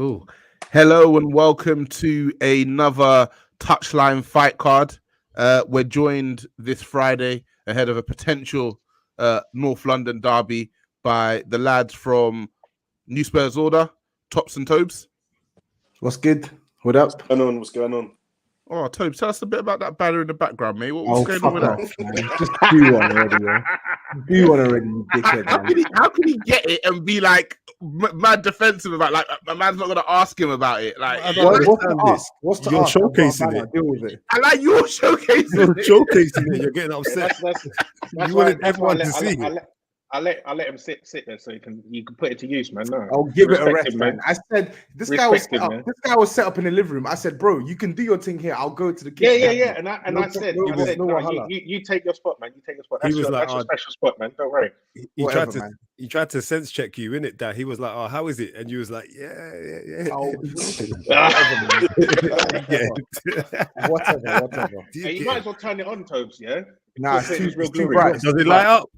Cool. Hello and welcome to another Touchline Fight Card. We're joined this Friday ahead of a potential North London derby by the lads from New Spurs Order, Tops and Tops. What's good? What up? What's going on? Oh, Tobes, tell us a bit about that banner in the background, mate. What's going on with that? Man. Just do one already, yeah. Do one already, you dickhead. How can he get it and be like mad defensive about like a man's not gonna ask him about it? Like, what's to ask? What's to You're ask? showcasing it. Deal with it. I like you're showcasing You're it. showcasing it. You're getting upset. That's You wanted everyone to see it. I let him sit there so you can put it to use, man. No, I'll give it a Respect rest, him, man. man. I said this Respect guy was him, man. this guy was set up in the living room. I said, bro, you can do your thing here. I'll go to the Yeah. kitchen. I said, you take your spot, man. You take your spot. That's, that's your special spot, man. Don't worry. He tried to sense check you in it, Dad. He was like, "Oh, how is it?" And you was like, "Yeah." Oh, whatever. Hey, you might as well turn it on, Tobes. Yeah. Nah, it's too real bright. Does it light up?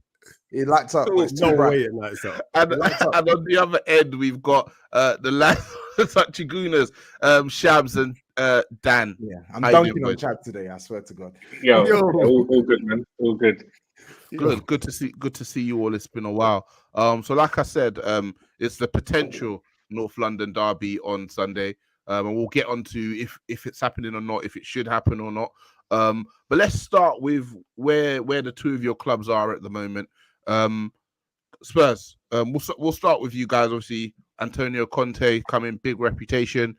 It lights up. It's too No bright. way it lights up. And on the other end, we've got the lads, the Touchygooners, Shabs and Dan. Yeah, I'm How you dunking doing, on boys? Chad today. I swear to God. Yo. All good, man. All good. Good to see you all. It's been a while. So like I said, it's the potential North London derby on Sunday. And we'll get on to if it's happening or not, if it should happen or not. But let's start with where the two of your clubs are at the moment. Spurs. We'll start with you guys. Obviously, Antonio Conte coming, big reputation.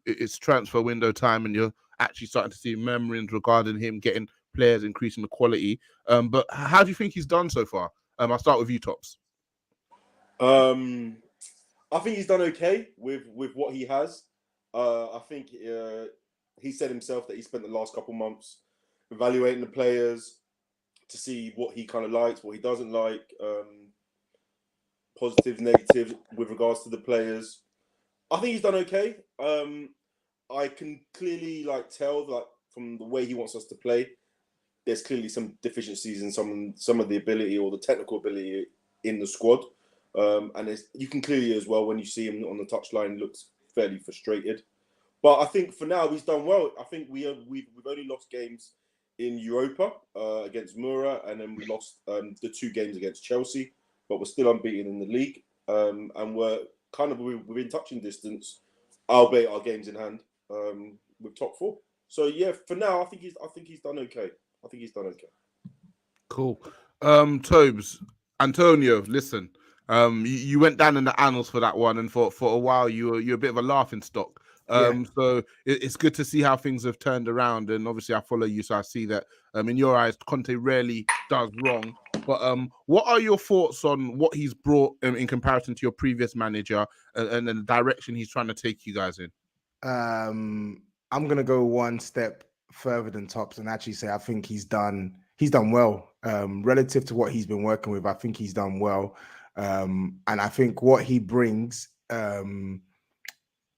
It's transfer window time, and you're actually starting to see murmurings regarding him getting players, increasing the quality. But how do you think he's done so far? I'll start with you, Tops. I think he's done okay with what he has. I think he said himself that he spent the last couple months evaluating the players to see what he kind of likes, what he doesn't like, positives, negatives with regards to the players. I think he's done okay. I can clearly tell from the way he wants us to play, there's clearly some deficiencies in some of the ability or the technical ability in the squad. And you can clearly as well, when you see him on the touchline, looks fairly frustrated. But I think for now he's done well. I think we've only lost games in Europa against Mura, and then we lost the 2 games against Chelsea, but we're still unbeaten in the league, and we're kind of within touching distance, albeit our games in hand, with top 4. So yeah, for now I think he's done okay. Cool. Tobes, Antonio, listen. You went down in the annals for that one, and for a while you're a bit of a laughing stock. So it's good to see how things have turned around, and obviously I follow you, so I see that in your eyes Conte rarely does wrong. But what are your thoughts on what he's brought in comparison to your previous manager, and the direction he's trying to take you guys in? I'm gonna go one step further than Tops and actually say I think he's done well relative to what he's been working with. I think he's done well, and I think what he brings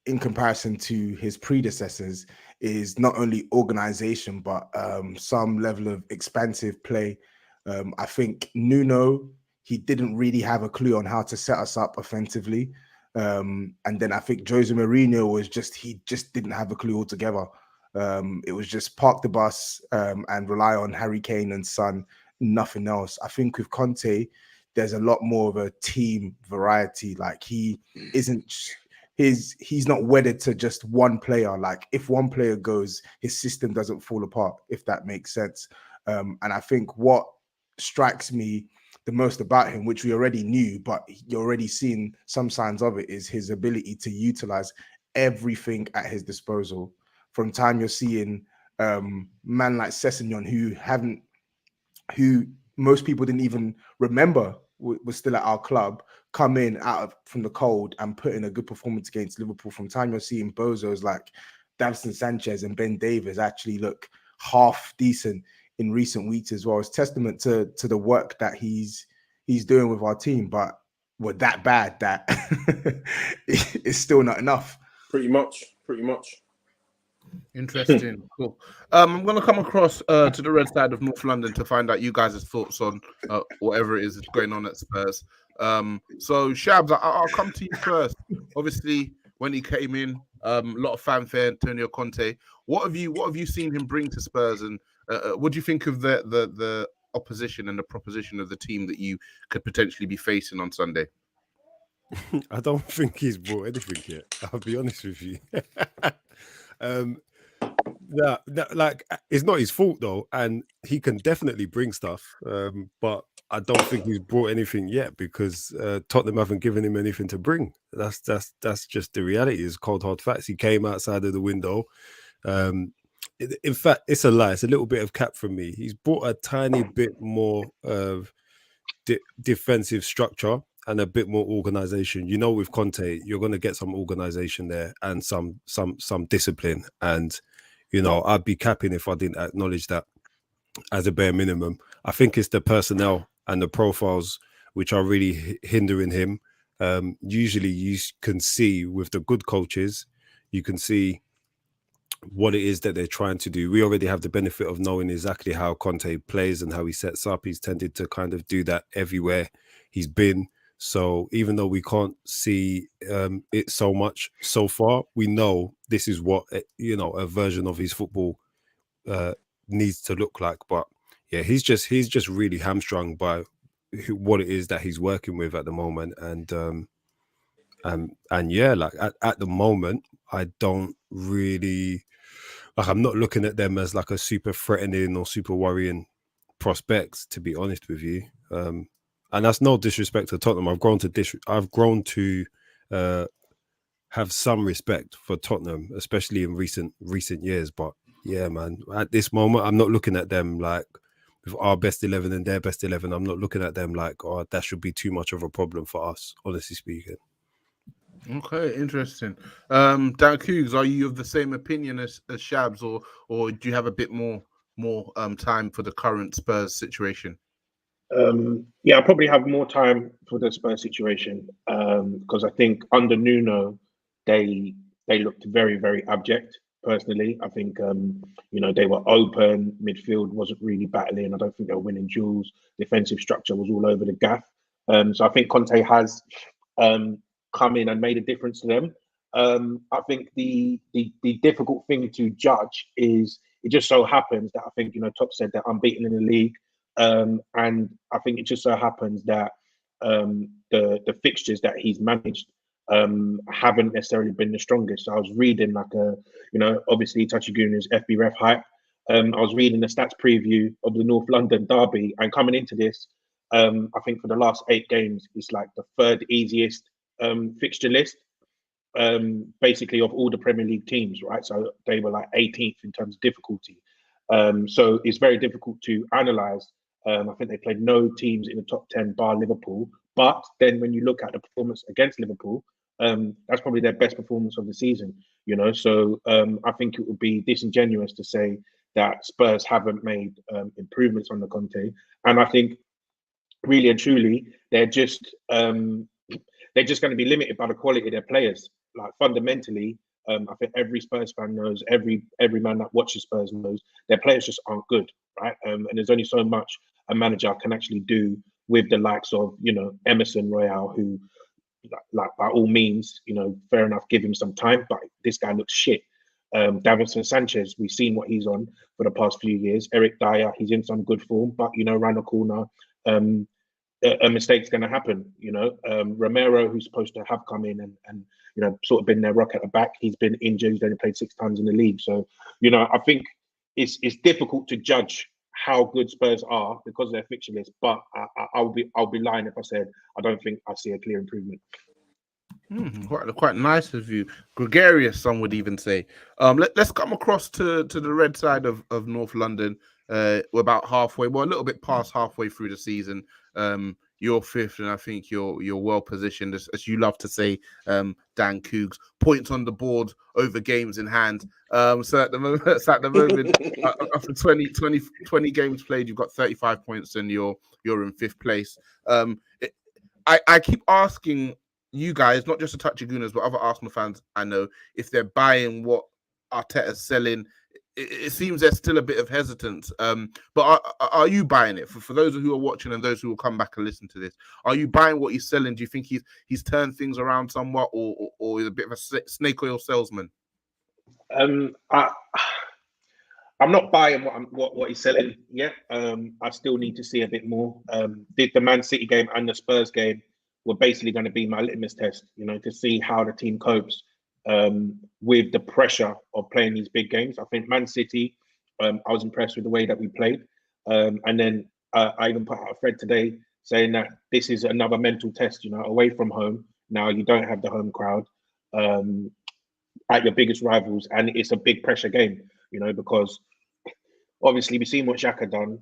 in comparison to his predecessors is not only organization but some level of expansive play. I think Nuno, he didn't really have a clue on how to set us up offensively. And then I think Jose Mourinho he just didn't have a clue altogether. It was just park the bus and rely on Harry Kane and Son, nothing else. I think with Conte, there's a lot more of a team variety. Like he's not wedded to just one player. Like if one player goes, his system doesn't fall apart, if that makes sense. And I think what strikes me the most about him, which we already knew, but you're already seeing some signs of it, is his ability to utilize everything at his disposal. From time you're seeing man like Sessegnon, who most people didn't even remember was still at our club, come in from the cold and put in a good performance against Liverpool. From time you're seeing bozos like Davison Sanchez and Ben Davies actually look half decent in recent weeks as well. It's testament to the work that he's doing with our team, but we're that bad that it's still not enough. Pretty much. Interesting. Cool. I'm going to come across to the red side of North London to find out you guys' thoughts on whatever it is going on at Spurs. So Shabs, I'll come to you first. Obviously, when he came in. A lot of fanfare, Antonio Conte. What have you seen him bring to Spurs, and what do you think of the opposition and the proposition of the team that you could potentially be facing on Sunday? I don't think he's brought anything yet. I'll be honest with you. Like it's not his fault though, and he can definitely bring stuff. But I don't think he's brought anything yet because Tottenham haven't given him anything to bring. That's just the reality. It's cold hard facts. He came outside of the window. In fact, it's a lie. It's a little bit of cap from me. He's brought a tiny bit more of defensive structure and a bit more organization. You know, with Conte, you're going to get some organization there and some discipline. And you know, I'd be capping if I didn't acknowledge that as a bare minimum. I think it's the personnel and the profiles which are really hindering him. Usually you can see with the good coaches, you can see what it is that they're trying to do. We already have the benefit of knowing exactly how Conte plays and how he sets up. He's tended to kind of do that everywhere he's been. So even though we can't see it so much so far, we know this is what, you know, a version of his football needs to look like. But yeah, he's just really hamstrung by what it is that he's working with at the moment. And yeah, like at the moment, I don't really, like, I'm not looking at them as like a super threatening or super worrying prospects, to be honest with you. And that's no disrespect to Tottenham. I've grown to have some respect for Tottenham, especially in recent years. But yeah, man, at this moment, I'm not looking at them like with our best 11 and their best 11. I'm not looking at them like, oh, that should be too much of a problem for us, honestly speaking. Okay, interesting. Dan Koogs, are you of the same opinion as Shabs, or do you have a bit more time for the current Spurs situation? Yeah, I probably have more time for the Spurs situation because I think under Nuno, they looked very, very abject. Personally, I think you know, they were open. Midfield wasn't really battling. I don't think they were winning duels. Defensive structure was all over the gaff. So I think Conte has come in and made a difference to them. I think the difficult thing to judge is it just so happens that I think, you know, Top said that unbeaten in the league. And I think it just so happens that the fixtures that he's managed haven't necessarily been the strongest. So I was reading like you know, obviously Touchygooners FB Ref hype. I was reading the stats preview of the North London derby, and coming into this, I think for the last 8 games, it's like the 3rd easiest fixture list, basically of all the Premier League teams, right? So they were like 18th in terms of difficulty. So it's very difficult to analyze. I think they played no teams in the top 10 bar Liverpool. But then when you look at the performance against Liverpool, that's probably their best performance of the season, you know? So I think it would be disingenuous to say that Spurs haven't made improvements on the Conte. And I think really and truly, they're just going to be limited by the quality of their players. Like fundamentally, I think every Spurs fan knows, every man that watches Spurs knows, their players just aren't good, right? And there's only so much a manager can actually do with the likes of, you know, Emerson Royale, who, like by all means, you know, fair enough, give him some time, but this guy looks shit. Davinson Sanchez, we've seen what he's on for the past few years. Eric Dyer, he's in some good form, but, you know, around the corner, a mistake's going to happen, you know. Romero, who's supposed to have come in and you know, sort of been their rock at the back, he's been injured. He's only played 6 times in the league. So, you know, I think it's difficult to judge how good Spurs are because of their fixture list. But I'll be lying if I said I don't think I see a clear improvement. Quite nice of you, gregarious. Some would even say. Let's come across to the red side of North London. We're about halfway, well, a little bit past halfway through the season. You're 5th, and I think you're well positioned, as you love to say, Dan Koogs. Points on the board over games in hand. So at the moment, after 20 games played, you've got 35 points, and you're in 5th place. I keep asking you guys, not just the Touchygooners, but other Arsenal fans I know, if they're buying what Arteta's selling. it seems there's still a bit of hesitance. But are you buying it? For those who are watching and those who will come back and listen to this, are you buying what he's selling? Do you think he's turned things around somewhat, or he's a bit of a snake oil salesman? I'm not buying what he's selling yet. I still need to see a bit more. The Man City game and the Spurs game were basically going to be my litmus test, to see how the team copes with the pressure of playing these big games. I think Man City, I was impressed with the way that we played. And then I even put out a thread today saying that this is another mental test, away from home. Now you don't have the home crowd at your biggest rivals, and it's a big pressure game, because obviously we've seen what Xhaka done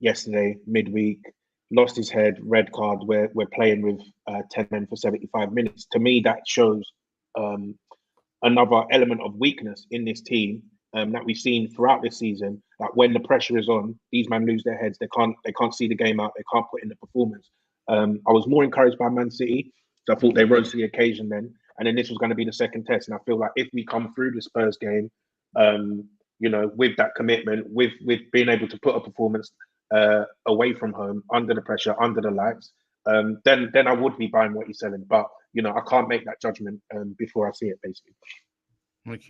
yesterday, midweek, lost his head, red card. We're playing with 10 men for 75 minutes. To me, that shows another element of weakness in this team that we've seen throughout this season. That when the pressure is on, these men lose their heads. They can't see the game out. They can't put in the performance. I was more encouraged by Man City. So I thought they rose to the occasion then. And then this was going to be the second test. And I feel like if we come through the Spurs game, with that commitment, with being able to put a performance away from home, under the pressure, under the lights, then I would be buying what he's selling. But I can't make that judgment before I see it, basically.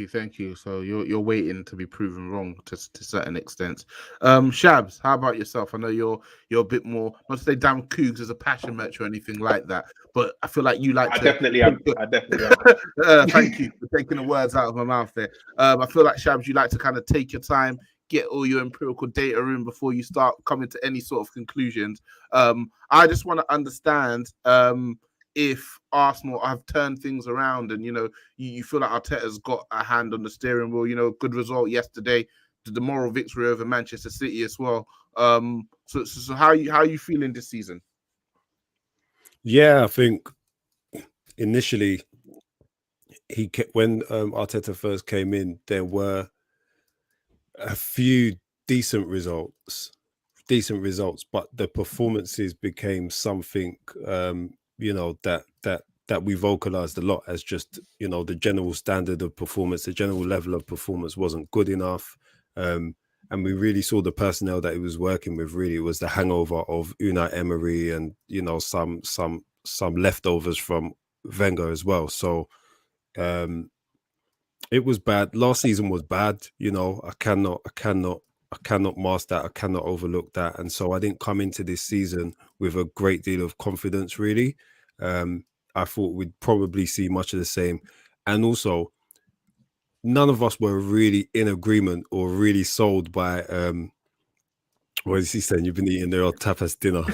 Thank you. So you're waiting to be proven wrong to certain extents. Shabs, how about yourself? I know you're a bit more, not to say damn Koogs as a passion match or anything like that, but I feel like you like I definitely am. Thank you for taking the words out of my mouth there. I feel like, Shabs, you like to kind of take your time, get all your empirical data in before you start coming to any sort of conclusions. I just want to understand if Arsenal have turned things around and, you feel like Arteta's got a hand on the steering wheel, good result yesterday, the moral victory over Manchester City as well. So how are you feeling this season? Yeah, I think initially when Arteta first came in, there were a few decent results, but the performances became something that we vocalized a lot as just, the general standard of performance, the general level of performance wasn't good enough. And we really saw the personnel that he was working with. Really, it was the hangover of Unai Emery and, some leftovers from Wenger as well. So it was bad. Last season was bad. I cannot mask that. I cannot overlook that. And so I didn't come into this season with a great deal of confidence, really. I thought we'd probably see much of the same. And also, none of us were really in agreement or really sold by, what is he saying? You've been eating their old tapas dinner.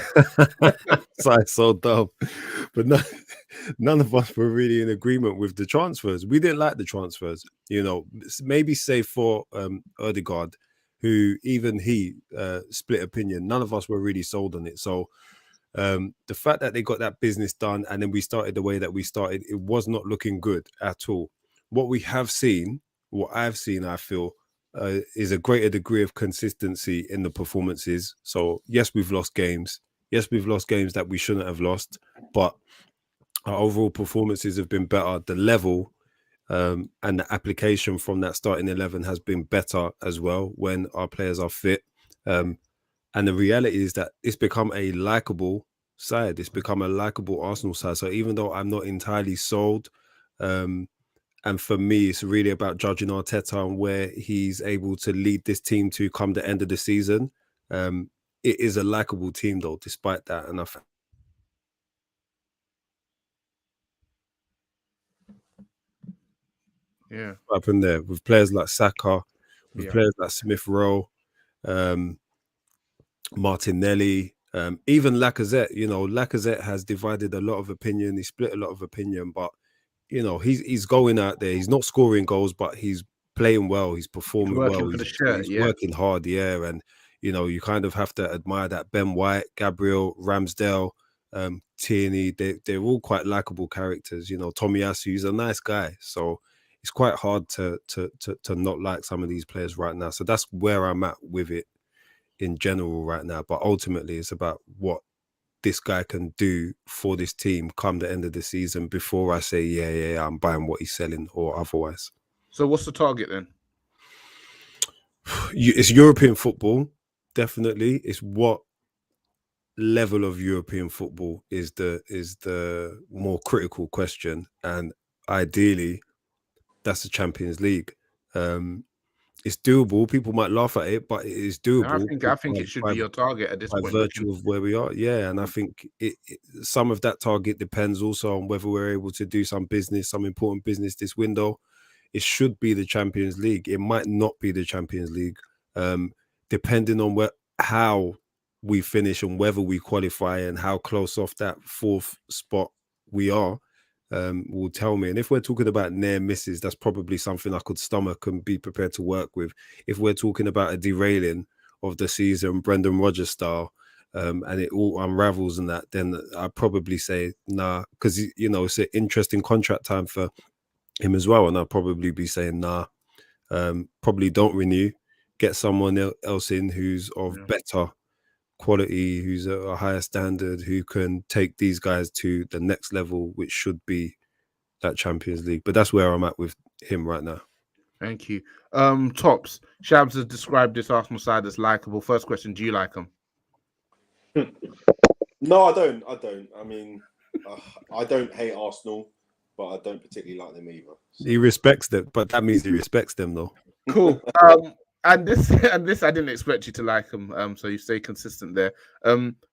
so dumb. But none of us were really in agreement with the transfers. We didn't like the transfers, maybe save for Ødegaard, who even he split opinion. None of us were really sold on it. So the fact that they got that business done and then we started the way that we started, it was not looking good at all. What I've seen, I feel, is a greater degree of consistency in the performances. So yes, we've lost games. Yes, we've lost games that we shouldn't have lost, but our overall performances have been better. The level and the application from that starting 11 has been better as well when our players are fit. And the reality is that it's become a likeable side. It's become a likeable Arsenal side. So even though I'm not entirely sold, and for me, it's really about judging Arteta and where he's able to lead this team to come the end of the season. It is a likeable team, though, despite that. And yeah, happened there with players like Saka, with players like Smith Rowe, Martinelli, even Lacazette. Lacazette has divided a lot of opinion. He split a lot of opinion, but he's going out there. He's not scoring goals, but he's playing well. He's performing well. He's working hard. Yeah, and you kind of have to admire that. Ben White, Gabriel, Ramsdale, Tierney. They're all quite likable characters. Tomiyasu, he's a nice guy. So it's quite hard to not like some of these players right now. So that's where I'm at with it in general right now. But ultimately, it's about what this guy can do for this team come the end of the season before I say, yeah, I'm buying what he's selling or otherwise. So what's the target then? It's European football, definitely. It's what level of European football is the more critical question, and ideally, that's the Champions League. It's doable. People might laugh at it, but it is doable. I think it should be your target at this by point. virtue of where we are. Yeah, and I think some of that target depends also on whether we're able to do some important business this window. It should be the Champions League. It might not be the Champions League, depending on how we finish and whether we qualify and how close off that fourth spot we are. Will tell me. And if we're talking about near misses, that's probably something I could stomach and be prepared to work with. If we're talking about a derailing of the season, Brendan Rodgers style, and it all unravels and that, then I'd probably say nah, because it's an interesting contract time for him as well, and I'd probably be saying nah, probably don't renew, get someone else in who's of better quality, who's a higher standard, who can take these guys to the next level, which should be that Champions League. But that's where I'm at with him right now. Thank you. Tops, Shabs has described this Arsenal side as likable. First question, do you like them? No, I don't. I mean, I don't hate Arsenal, but I don't particularly like them either. So. He respects them, but that means he respects them, though. Cool. And this, I didn't expect you to like them. So you stay consistent there.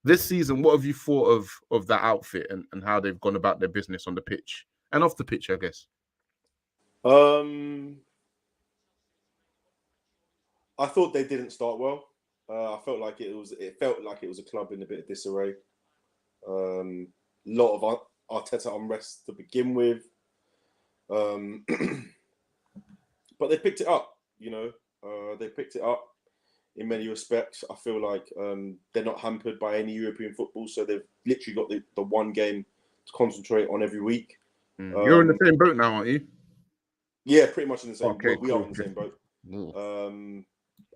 This season, what have you thought of that outfit and how they've gone about their business on the pitch and off the pitch, I guess? I thought they didn't start well. I felt like it felt like it was a club in a bit of disarray. Lot of Arteta unrest to begin with, but they picked it up. They picked it up in many respects. I feel like they're not hampered by any European football, so they've literally got the one game to concentrate on every week. You're in the same boat now, aren't you? Yeah, pretty much in the same boat. Cool. We are in the same boat.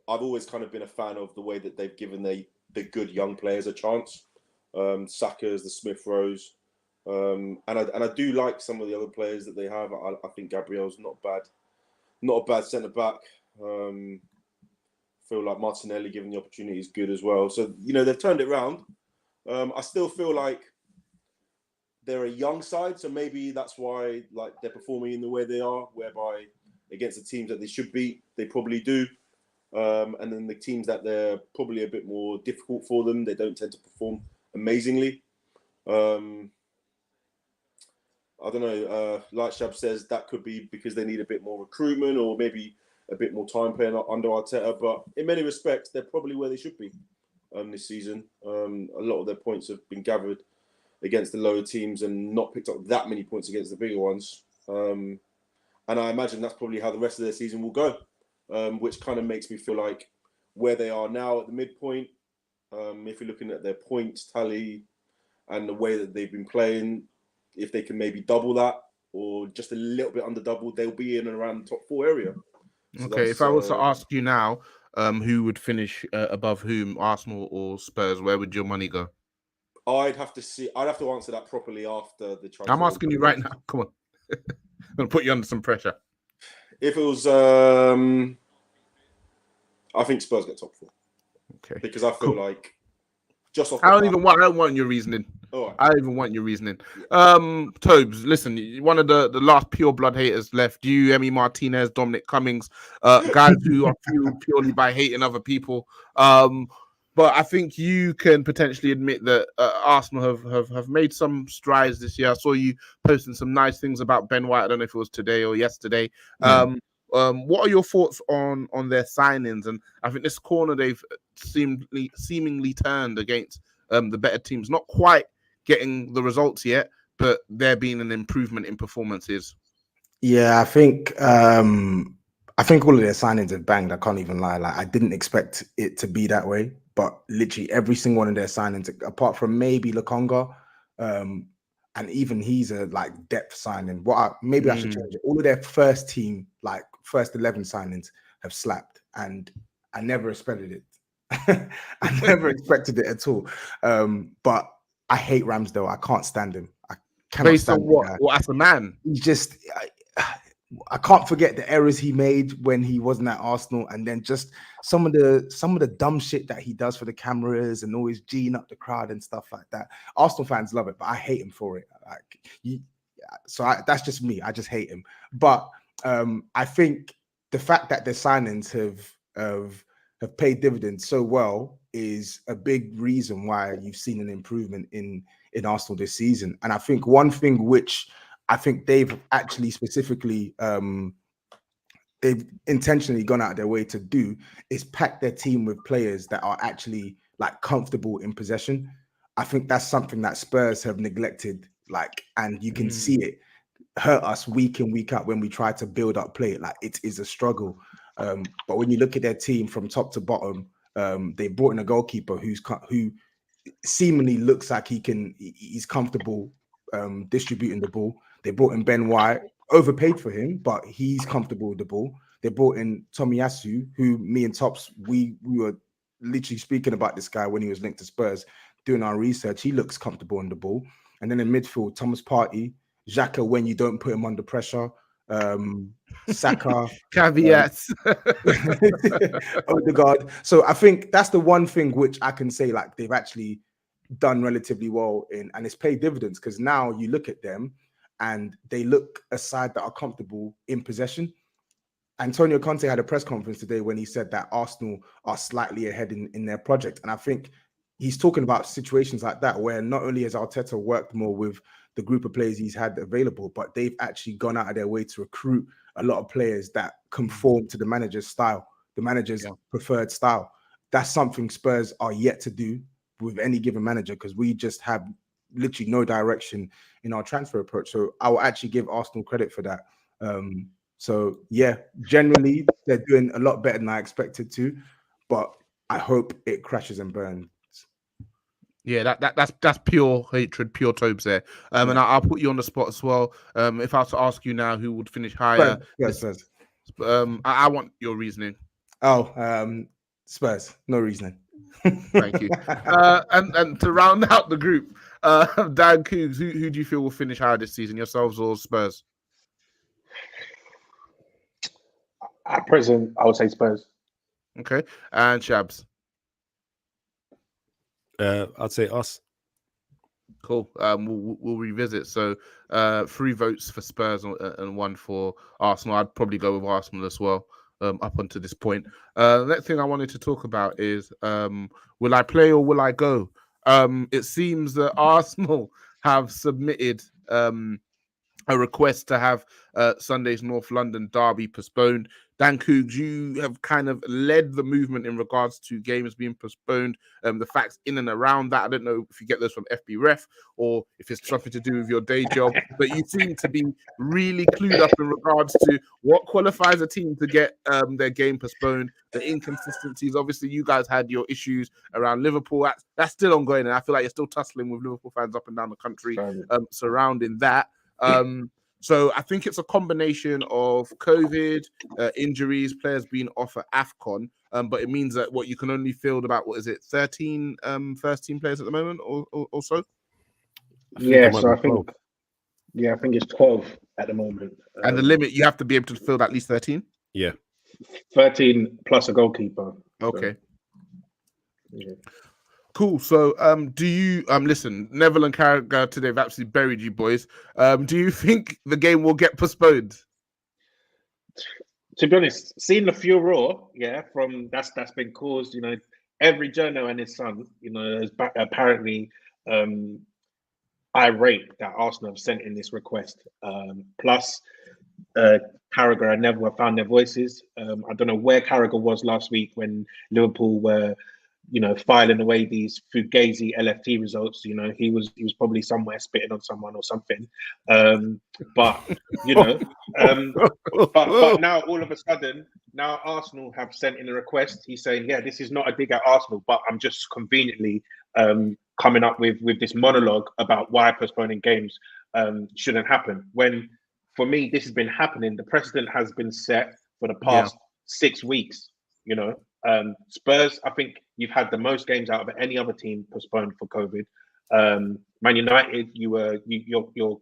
I've always kind of been a fan of the way that they've given the good young players a chance. Saka's, the Smith Rowes, and I do like some of the other players that they have. I think Gabriel's not a bad centre back. Feel like Martinelli, given the opportunity, is good as well. So they've turned it around. I still feel like they're a young side, so maybe that's why they're performing in the way they are, whereby against the teams that they should beat, they probably do. And then the teams that they're probably a bit more difficult for them, they don't tend to perform amazingly. I don't know. Like Shab says, that could be because they need a bit more recruitment or maybe a bit more time playing under Arteta. But in many respects, they're probably where they should be this season. A lot of their points have been gathered against the lower teams and not picked up that many points against the bigger ones. And I imagine that's probably how the rest of their season will go. Which kind of makes me feel like where they are now at the midpoint, if you're looking at their points tally and the way that they've been playing, if they can maybe double that or just a little bit under double, they'll be in and around the top 4 area. So okay, if I was to ask you now, who would finish above whom, Arsenal or Spurs, where would your money go? I'd have to answer that properly after the transfer. I'm asking you right now. Come on. I'm going to put you under some pressure. If it was, I think Spurs get top 4. Okay. Because I feel like just off. I don't want your reasoning. Right. I don't even want your reasoning. Tobes, listen, one of the last pure blood haters left. You, Emi Martinez, Dominic Cummings, guys who are fueled purely by hating other people. But I think you can potentially admit that Arsenal have made some strides this year. I saw you posting some nice things about Ben White. I don't know if it was today or yesterday. What are your thoughts on their signings? And I think this corner they've seemingly turned against the better teams. Not quite getting the results yet, but there being an improvement in performances. Yeah, I think all of their signings have banged. I can't even lie. I didn't expect it to be that way. But literally every single one of their signings, apart from maybe Lukonga, and even he's a depth signing. I should change it. All of their first team, first 11 signings have slapped, and I never expected it. I never expected it at all. But I hate Ramsdale. I can't stand him. I cannot stand him. What as a man? He's just I can't forget the errors he made when he wasn't at Arsenal, and then just some of the dumb shit that he does for the cameras and always geeing up the crowd and stuff like that. Arsenal fans love it, but I hate him for it. That's just me. I just hate him. But I think the fact that the signings have paid dividends so well is a big reason why you've seen an improvement in Arsenal this season. And I think one thing which I think they've actually specifically they've intentionally gone out of their way to do is pack their team with players that are actually like comfortable in possession. I think that's something that Spurs have neglected, and you can see it hurt us week in, week out when we try to build up play. Like, it is a struggle. But when you look at their team from top to bottom, they brought in a goalkeeper who seemingly looks like he's comfortable distributing the ball. They brought in Ben White, overpaid for him, but he's comfortable with the ball. They brought in Tomiyasu, who me and Tops, we were literally speaking about this guy when he was linked to Spurs, doing our research. He looks comfortable on the ball. And then in midfield, Thomas Partey, Xhaka when you don't put him under pressure, Saka. Caveats. Odegaard. So I think that's the one thing which I can say, like, they've actually done relatively well in, and it's paid dividends, because now you look at them and they look a side that are comfortable in possession. Antonio Conte had a press conference today when he said that Arsenal are slightly ahead in their project. And I think he's talking about situations like that where not only has Arteta worked more with the group of players he's had available, but they've actually gone out of their way to recruit a lot of players that conform to the manager's style, the manager's preferred style. That's something Spurs are yet to do with any given manager, because we just have literally no direction in our transfer approach. So I will actually give Arsenal credit for that. So yeah, generally they're doing a lot better than I expected to, but I hope it crashes and burns. Yeah, that's pure hatred, pure Tobes there. And I'll put you on the spot as well. If I was to ask you now who would finish higher, Spurs. I want your reasoning. Spurs, no reasoning. Thank you. And to round out the group, Dan Koogs, who do you feel will finish higher this season, yourselves or Spurs? At present, I would say Spurs. Okay, and Shabs. I'd say us. Cool. We'll revisit. So, 3 votes for Spurs and 1 for Arsenal. I'd probably go with Arsenal as well. Up until this point. Next thing I wanted to talk about is will I play or will I go? It seems that Arsenal have submitted a request to have Sunday's North London derby postponed. Dan Koogs, you have kind of led the movement in regards to games being postponed. The facts in and around that, I don't know if you get those from FB Ref or if it's something to do with your day job, but you seem to be really clued up in regards to what qualifies a team to get their game postponed, the inconsistencies. Obviously, you guys had your issues around Liverpool. That's still ongoing, and I feel like you're still tussling with Liverpool fans up and down the country surrounding that. So I think it's a combination of COVID, injuries, players being off at AFCON, but it means that you can only field about, 13 first team players at the moment or so? I think it's 12 at the moment. And the limit, you have to be able to field at least 13? Yeah. 13 plus a goalkeeper. Okay. So, yeah. Cool. So, do you listen? Neville and Carragher today have absolutely buried you, boys. Do you think the game will get postponed? To be honest, seeing the furore, from that's been caused. Every journo and his son, is apparently irate that Arsenal have sent in this request. Plus, Carragher and Neville have found their voices. I don't know where Carragher was last week when Liverpool were, filing away these fugazi LFT results. He was probably somewhere spitting on someone or something. But now all of a sudden, now Arsenal have sent in a request. He's saying, this is not a dig at Arsenal, but I'm just conveniently coming up with this monologue about why postponing games shouldn't happen. When for me, this has been happening. The precedent has been set for the past 6 weeks. Spurs, I think you've had the most games out of any other team postponed for COVID. Man United, your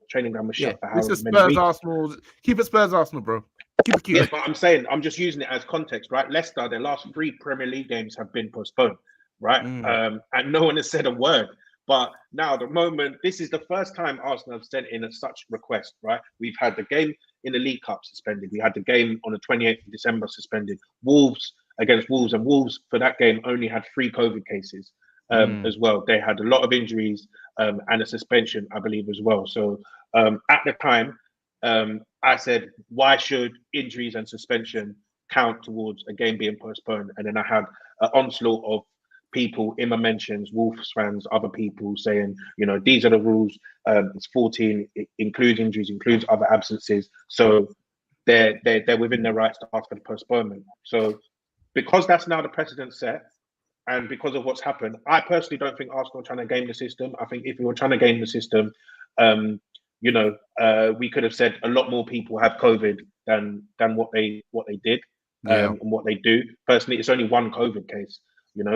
training ground was shut for This however is many Spurs weeks. Arsenal. Keep it Spurs Arsenal, bro. Keep it cute. Yes, but I'm saying, I'm just using it as context, right? Leicester, their last 3 Premier League games have been postponed, right? And no one has said a word. But now, the moment, this is the first time Arsenal have sent in such request, right? We've had the game in the League Cup suspended. We had the game on the 28th of December suspended. Wolves against Wolves, and Wolves for that game only had 3 COVID cases as well. They had a lot of injuries and a suspension, I believe, as well. So at the time, I said, why should injuries and suspension count towards a game being postponed? And then I had an onslaught of people in my mentions, Wolves fans, other people saying, these are the rules. It's 14, it includes injuries, includes other absences. So they're within their rights to ask for the postponement. So because that's now the precedent set, and because of what's happened, I personally don't think Arsenal are trying to game the system. I think if we were trying to game the system, we could have said a lot more people have COVID than what they did and what they do. Personally, it's only 1 COVID case.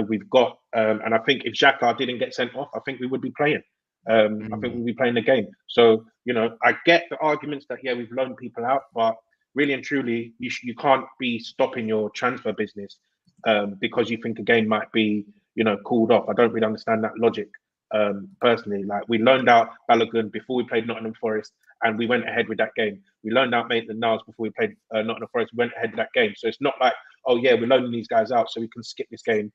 We've got, and I think if Xhaka didn't get sent off, I think we would be playing. I think we'd be playing the game. So, I get the arguments that, we've loaned people out, but really and truly, you can't be stopping your transfer business because you think a game might be, called off. I don't really understand that logic. Personally, like we loaned out Balogun before we played Nottingham Forest, and we went ahead with that game. We loaned out Maitland-Niles before we played Nottingham Forest. We went ahead with that game. So it's not like, oh yeah, we're loaning these guys out so we can skip this game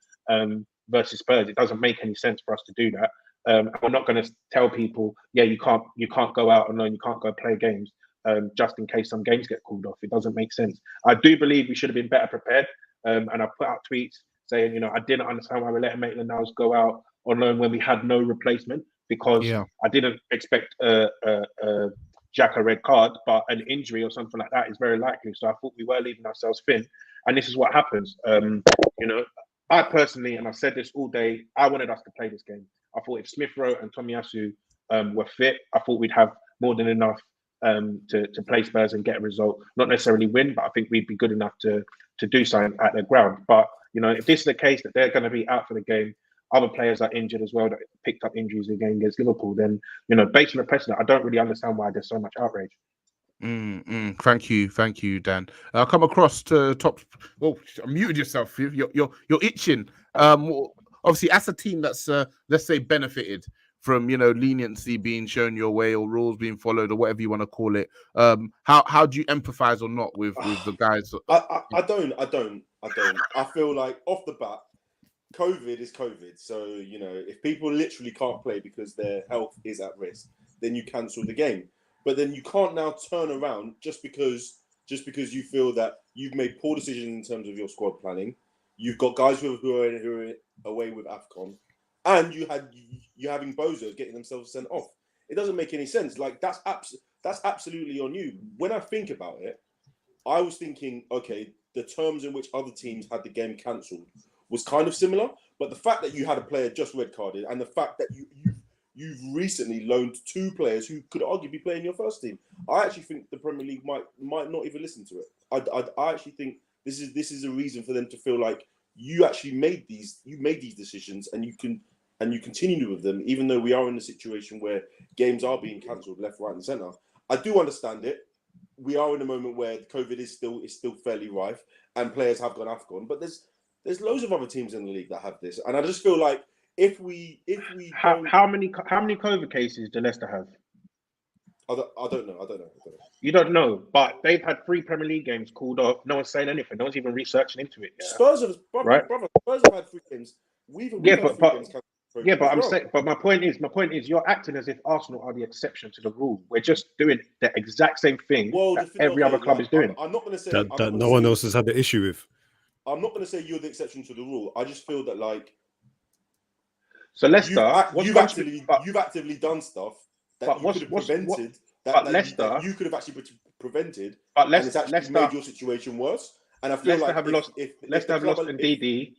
versus Spurs. It doesn't make any sense for us to do that. And we're not going to tell people, you can't go out and loan, you can't go play games just in case some games get called off. It doesn't make sense. I do believe we should have been better prepared. And I put out tweets saying, I didn't understand why we're letting Maitland-Niles go out on loan when we had no replacement, because I didn't expect Jack a red card, but an injury or something like that is very likely. So I thought we were leaving ourselves thin, and this is what happens. I personally, and I've said this all day, I wanted us to play this game. I thought if Smith Rowe and Tomiyasu were fit, I thought we'd have more than enough to play Spurs and get a result. Not necessarily win, but I think we'd be good enough to do something at their ground. But if this is the case that they're going to be out for the game, other players are injured as well that picked up injuries again against Liverpool, then based on the precedent, I don't really understand why there's so much outrage. Thank you, Dan. I'll come across to Tops. Oh, muted yourself. You're itching. Obviously, as a team that's let's say benefited from leniency being shown your way or rules being followed or whatever you want to call it. How do you empathize or not with the guys? I don't. I feel like off the bat, COVID is COVID. So, if people literally can't play because their health is at risk, then you cancel the game. But then you can't now turn around just because you feel that you've made poor decisions in terms of your squad planning. You've got guys who are away with AFCON, and you're having bozos getting themselves sent off. It doesn't make any sense. Like that's absolutely on you. When I think about it, I was thinking, okay, the terms in which other teams had the game cancelled was kind of similar, but the fact that you had a player just red carded, and the fact that you've recently loaned 2 players who could arguably play in your first team, I actually think the Premier League might not even listen to it. I actually think this is a reason for them to feel like you actually made these decisions, and you continue with them, even though we are in a situation where games are being cancelled left, right, and centre. I do understand it. We are in a moment where COVID is still fairly rife, and players have gone AFCON, but there's loads of other teams in the league that have this, and I just feel like if we how many COVID cases do Leicester have? I don't know. You don't know, but they've had 3 Premier League games called off. No one's saying anything. No one's even researching into it. Yeah? Spurs have had 3 games. We've had 3 games. But I'm saying, but my point is, you're acting as if Arsenal are the exception to the rule. We're just doing the exact same thing that every other club is doing. I'm not going to say that no one else has had the issue with. I'm not going to say you're the exception to the rule. I just feel that so Leicester, you've actively done stuff that you could have prevented. That you could have actually prevented. But it's actually made your situation worse. And I feel Leicester have lost Ndidi.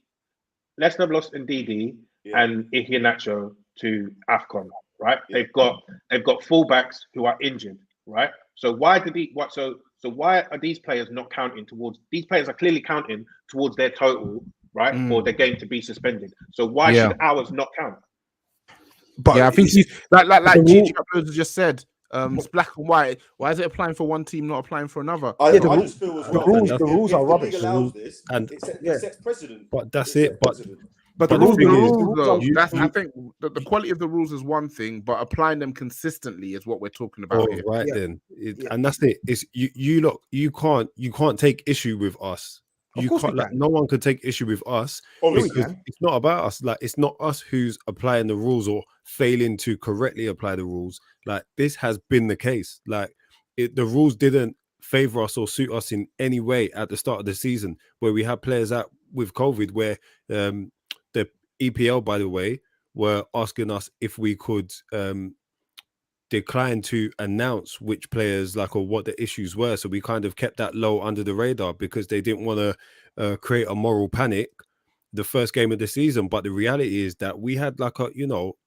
Leicester have lost Ndidi and Iheanacho to AFCON. Right? Yeah. They've got fullbacks who are injured. Right? So why are these players not counting towards? These players are clearly counting towards their total, right, for the game to be suspended. So why should ours not count? But I think he's like Gigi Uploads just said. It's black and white. Why is it applying for one team, not applying for another? I just feel as well. The rules are rubbish. If the league allows this, and it sets precedent. But that's it. But the rules, though, I think the quality of the rules is one thing, but applying them consistently is what we're talking about here. Right then, and that's it. It's you look. You can't take issue with us. You can't. Like, no one can take issue with us. Because it's not about us. Like, it's not us who's applying the rules or failing to correctly apply the rules. Like, this has been the case. Like, the rules didn't favor us or suit us in any way at the start of the season, where we had players out with COVID, where the EPL, by the way, were asking us if we could decline to announce which players, like, or what the issues were. So we kind of kept that low under the radar because they didn't want to create a moral panic the first game of the season. But the reality is that we had like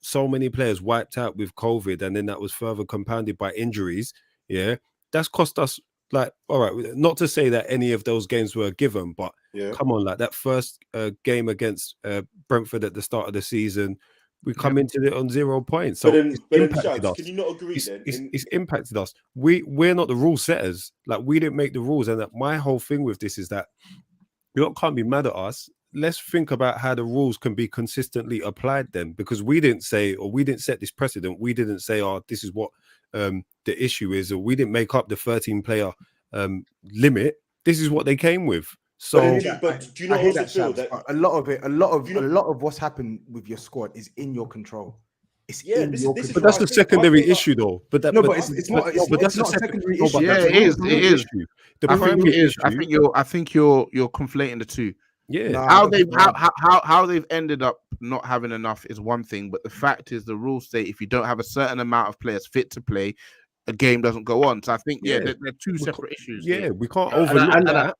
so many players wiped out with COVID, and then that was further compounded by injuries. Yeah, that's cost us, like, all right, not to say that any of those games were given, but come on, like that first game against Brentford at the start of the season, we come into it on 0 points. So but then impacted us. Can you not agree then? It's impacted us. We're not the rule setters. Like, we didn't make the rules. And that my whole thing with this is that you can't be mad at us. Let's think about how the rules can be consistently applied then, because we didn't say, or we didn't set this precedent. We didn't say, oh, this is what the issue is, or we didn't make up the 13 player limit. This is what they came with. So, but do you not also feel that a lot of what's happened with your squad is in your control? It's in your control. But that's a secondary issue, though. But that's not a secondary issue. Yeah, it is. I think you're conflating the two. Yeah, how they've ended up not having enough is one thing, but the fact is the rules say if you don't have a certain amount of players fit to play, a game doesn't go on. So I think they're two separate issues. Yeah, we can't overlook that.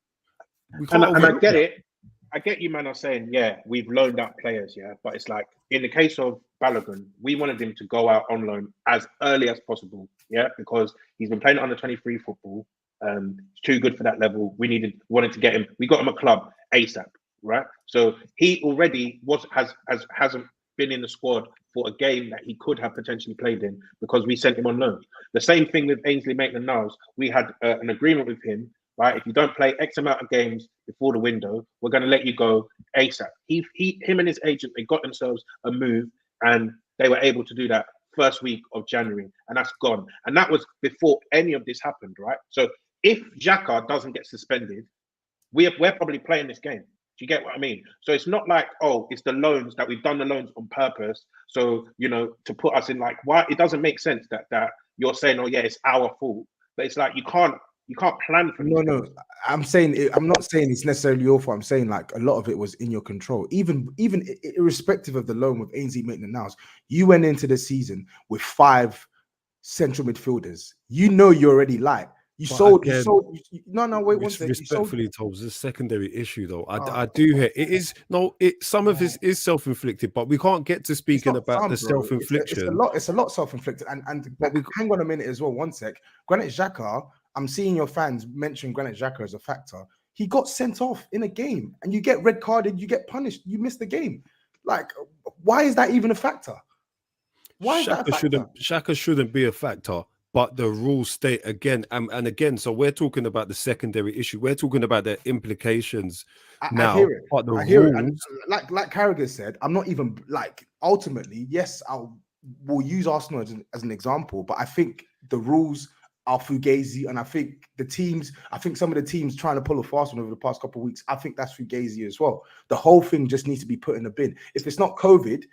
And I get it. I get you, man, are saying, we've loaned out players, but it's like, in the case of Balogun, we wanted him to go out on loan as early as possible, because he's been playing under 23 football. He's too good for that level. Wanted to get him. We got him a club ASAP, right? So he already hasn't been in the squad for a game that he could have potentially played in because we sent him on loan. The same thing with Ainsley Maitland-Niles. We had an agreement with him. Right, if you don't play X amount of games before the window, we're going to let you go ASAP. Him and his agent, they got themselves a move, and they were able to do that first week of January, and that's gone. And that was before any of this happened, right? So if Xhaka doesn't get suspended, we're probably playing this game. Do you get what I mean? So it's not like, it's the loans that we've done the loans on purpose. So, to put us in, like, why it doesn't make sense that you're saying, it's our fault, but it's like you can't plan for this. No. I'm not saying it's necessarily your fault. I'm saying, like, a lot of it was in your control. Even irrespective of the loan with Ainsley Maitland-Niles, you went into the season with 5 central midfielders. You're already light. Wait one second. Respectfully, Tobs, it's a secondary issue, though. I do hear it is some of this is self-inflicted, but we can't get to speaking about the self-infliction. It's a lot self-inflicted. And hang on a minute as well. One sec. Granit Xhaka, I'm seeing your fans mention Granit Xhaka as a factor. He got sent off in a game, and you get red carded, you get punished, you miss the game. Like, why is that even a factor? Xhaka shouldn't be a factor, but the rules state again and again. So we're talking about the secondary issue. We're talking about the implications now. I hear it. But the I hear rules, it. And like Carragher said, I'm not even like, ultimately, yes, we'll use Arsenal as an example, but I think the rules are fugazi, and I think some of the teams trying to pull a fast one over the past couple of weeks, I think that's fugazi as well. The whole thing just needs to be put in the bin. If it's not COVID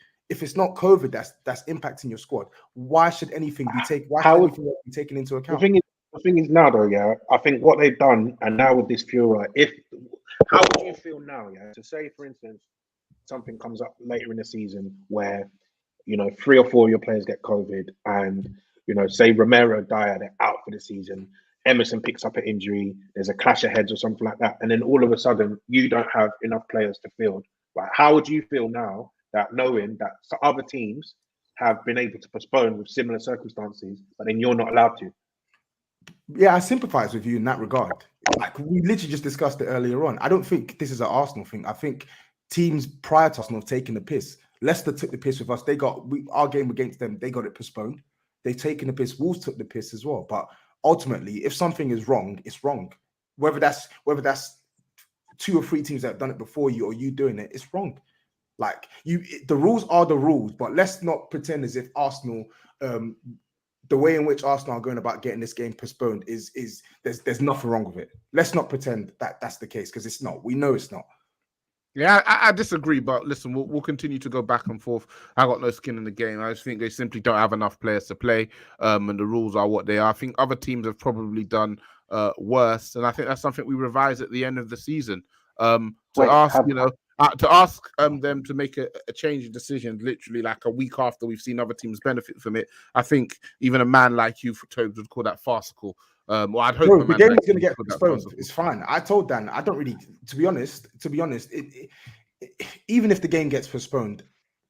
that's impacting your squad, why should anything be taken? Why should anything be taken into account? The thing is now, though, I think what they've done, and now with this Fura, how would you feel now, to say, for instance, something comes up later in the season where 3 or 4 of your players get COVID, and say Romero, Dyer, they're out for the season. Emerson picks up an injury. There's a clash of heads or something like that, and then all of a sudden you don't have enough players to field. Right? How would you feel now that knowing that other teams have been able to postpone with similar circumstances, but then you're not allowed to? Yeah, I sympathize with you in that regard. Like, we literally just discussed it earlier on. I don't think this is an Arsenal thing. I think teams prior to Arsenal have taken the piss. Leicester took the piss with us. Our game against them, they got it postponed. They've taken the piss. Wolves took the piss as well. But ultimately, if something is wrong, it's wrong. Whether that's 2 or 3 teams that have done it before you or you doing it, it's wrong. Like the rules are the rules, but let's not pretend as if Arsenal, the way in which Arsenal are going about getting this game postponed is there's nothing wrong with it. Let's not pretend that that's the case, because it's not. We know it's not. Yeah, I disagree, but listen, we'll continue to go back and forth. I got no skin in the game. I just think they simply don't have enough players to play, and the rules are what they are. I think other teams have probably done worse, and I think that's something we revise at the end of the season. To ask them to make a change of decision literally like a week after we've seen other teams benefit from it. I think even a man like you, for Tobes, would call that farcical. Well, I'd hope the game is going to get postponed. It's fine. I told Dan, I don't really, to be honest, even if the game gets postponed,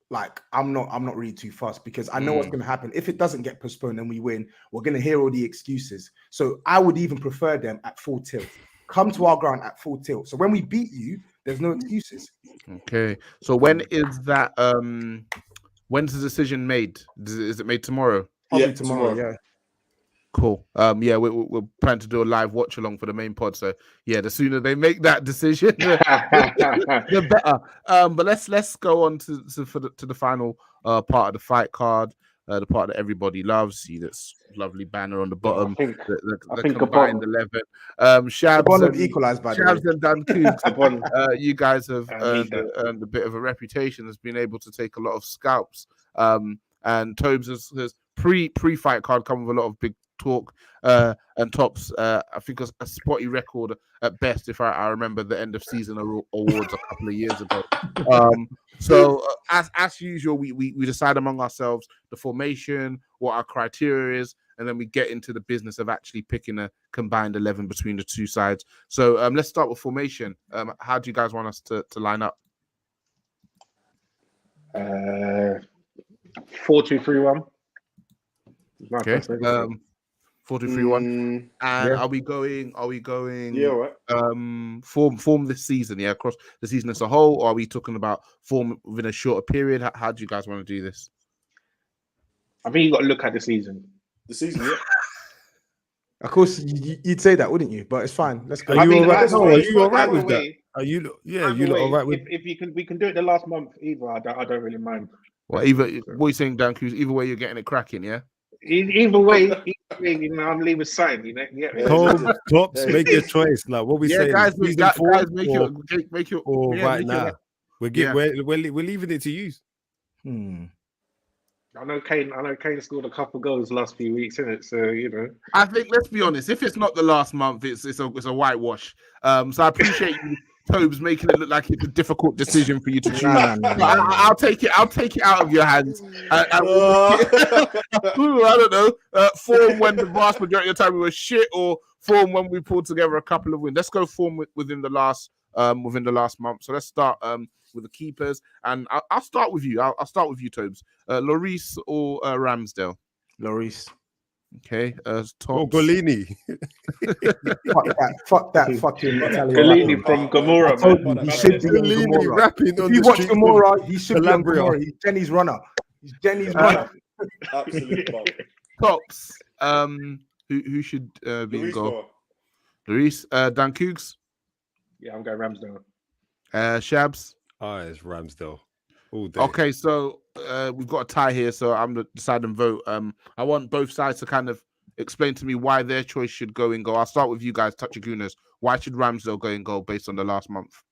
like I'm not really too fussed, because I know what's going to happen. If it doesn't get postponed and we win, we're going to hear all the excuses. So I would even prefer them at full tilt. Come to our ground at full tilt. So when we beat you, there's no excuses. Okay. So when is that? When's the decision made? Is it made tomorrow? Probably tomorrow. Yeah. Cool. We're planning to do a live watch along for the main pod. So yeah, the sooner they make that decision, the better. But let's go on to the final part of the fight card, the part that everybody loves. See this lovely banner on the bottom. I think combined 11. Shabs equalized by Shabs and Dan Koogs. You guys have earned a bit of a reputation as being able to take a lot of scalps. And Tobes has pre-fight card come with a lot of big talk, and Tops I think a spotty record at best, if I remember the end of season awards a couple of years ago. So as usual, we decide among ourselves the formation, what our criteria is, and then we get into the business of actually picking a combined 11 between the two sides. So let's start with formation. How do you guys want us to line up? 4-2-3-1. Okay. 4-2-3-1. And are we going? Yeah, all right. Form this season, yeah, across the season as a whole, or are we talking about form within a shorter period? How do you guys want to do this? I think you got to look at the season. The season, yeah. Of course, you'd say that, wouldn't you? But it's fine. Let's go. Are you all right with that? Are you? Yeah, you lot all right with? If we can do it the last month either. I don't really mind. Well, what are you saying, Dan Cruz? Either way, you're getting it cracking, yeah. Either way, I'm leaving sign. Tops, make your choice. Like what we say, guys, make your right now. We're leaving it to you. I know Kane scored a couple goals last few weeks, isn't it? So I think, let's be honest, if it's not the last month, it's a whitewash. So I appreciate you, Tobes, making it look like it's a difficult decision for you to choose. I'll take it out of your hands. I don't know. Form when the vast majority of the time we were shit, or form when we pulled together a couple of wins. Let's go form within the last month. So let's start with the keepers, and I'll start with you. I'll start with you, Tobes. Lloris or Ramsdale? Lloris. Okay. Tops. Oh, Golini. Fuck that fucking Italian. Golini from Gomorrah. He should be Golini rapping on the street. If you watch Gomorrah, he should be on Gomorrah. He's Jenny's runner. Absolutely. Tops. Who should be in goal? Lloris. Dan Koogs. Yeah, I'm going Ramsdale. Shabs. It's Ramsdale. All day. Okay, so we've got a tie here, so I'm the decide and vote. I want both sides to kind of explain to me why their choice should go in goal. I'll start with you guys, Touchygooners. Why should Ramsdale go in goal based on the last month?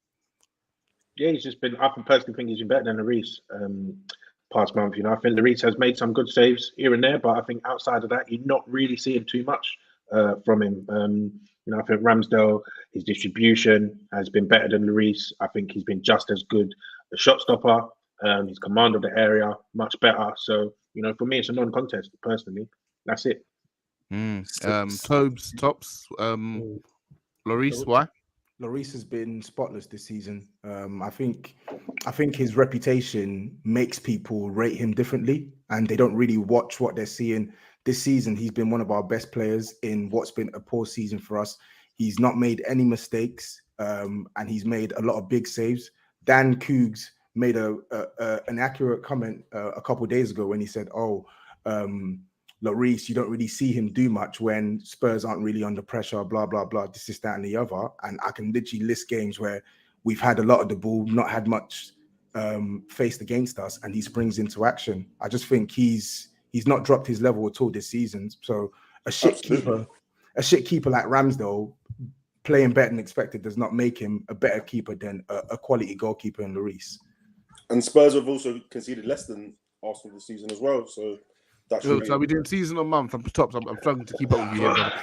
Yeah, he's just been. I personally think he's been better than Lloris past month. I think Lloris has made some good saves here and there, but I think outside of that, you're not really seeing too much from him. I think Ramsdale, his distribution has been better than Lloris. I think he's been just as good a shot stopper. His command of the area much better. So for me, it's a non-contest. Personally, that's it. Tobes, Tops, Lloris. Why? Lloris has been spotless this season. I think his reputation makes people rate him differently, and they don't really watch what they're seeing. This season, he's been one of our best players in what's been a poor season for us. He's not made any mistakes, and he's made a lot of big saves. Dan Koogs made an accurate comment a couple of days ago when he said, "Oh, Lloris, you don't really see him do much when Spurs aren't really under pressure, blah, blah, blah, this, that, and the other." And I can literally list games where we've had a lot of the ball, not had much faced against us, and he springs into action. I just think he's not dropped his level at all this season. So a shit keeper like Ramsdale playing better than expected does not make him a better keeper than a quality goalkeeper in Lloris. And Spurs have also conceded less than Arsenal this season as well. So that's so are we doing season or month? I'm Tops. I'm struggling to keep up with you here, brother.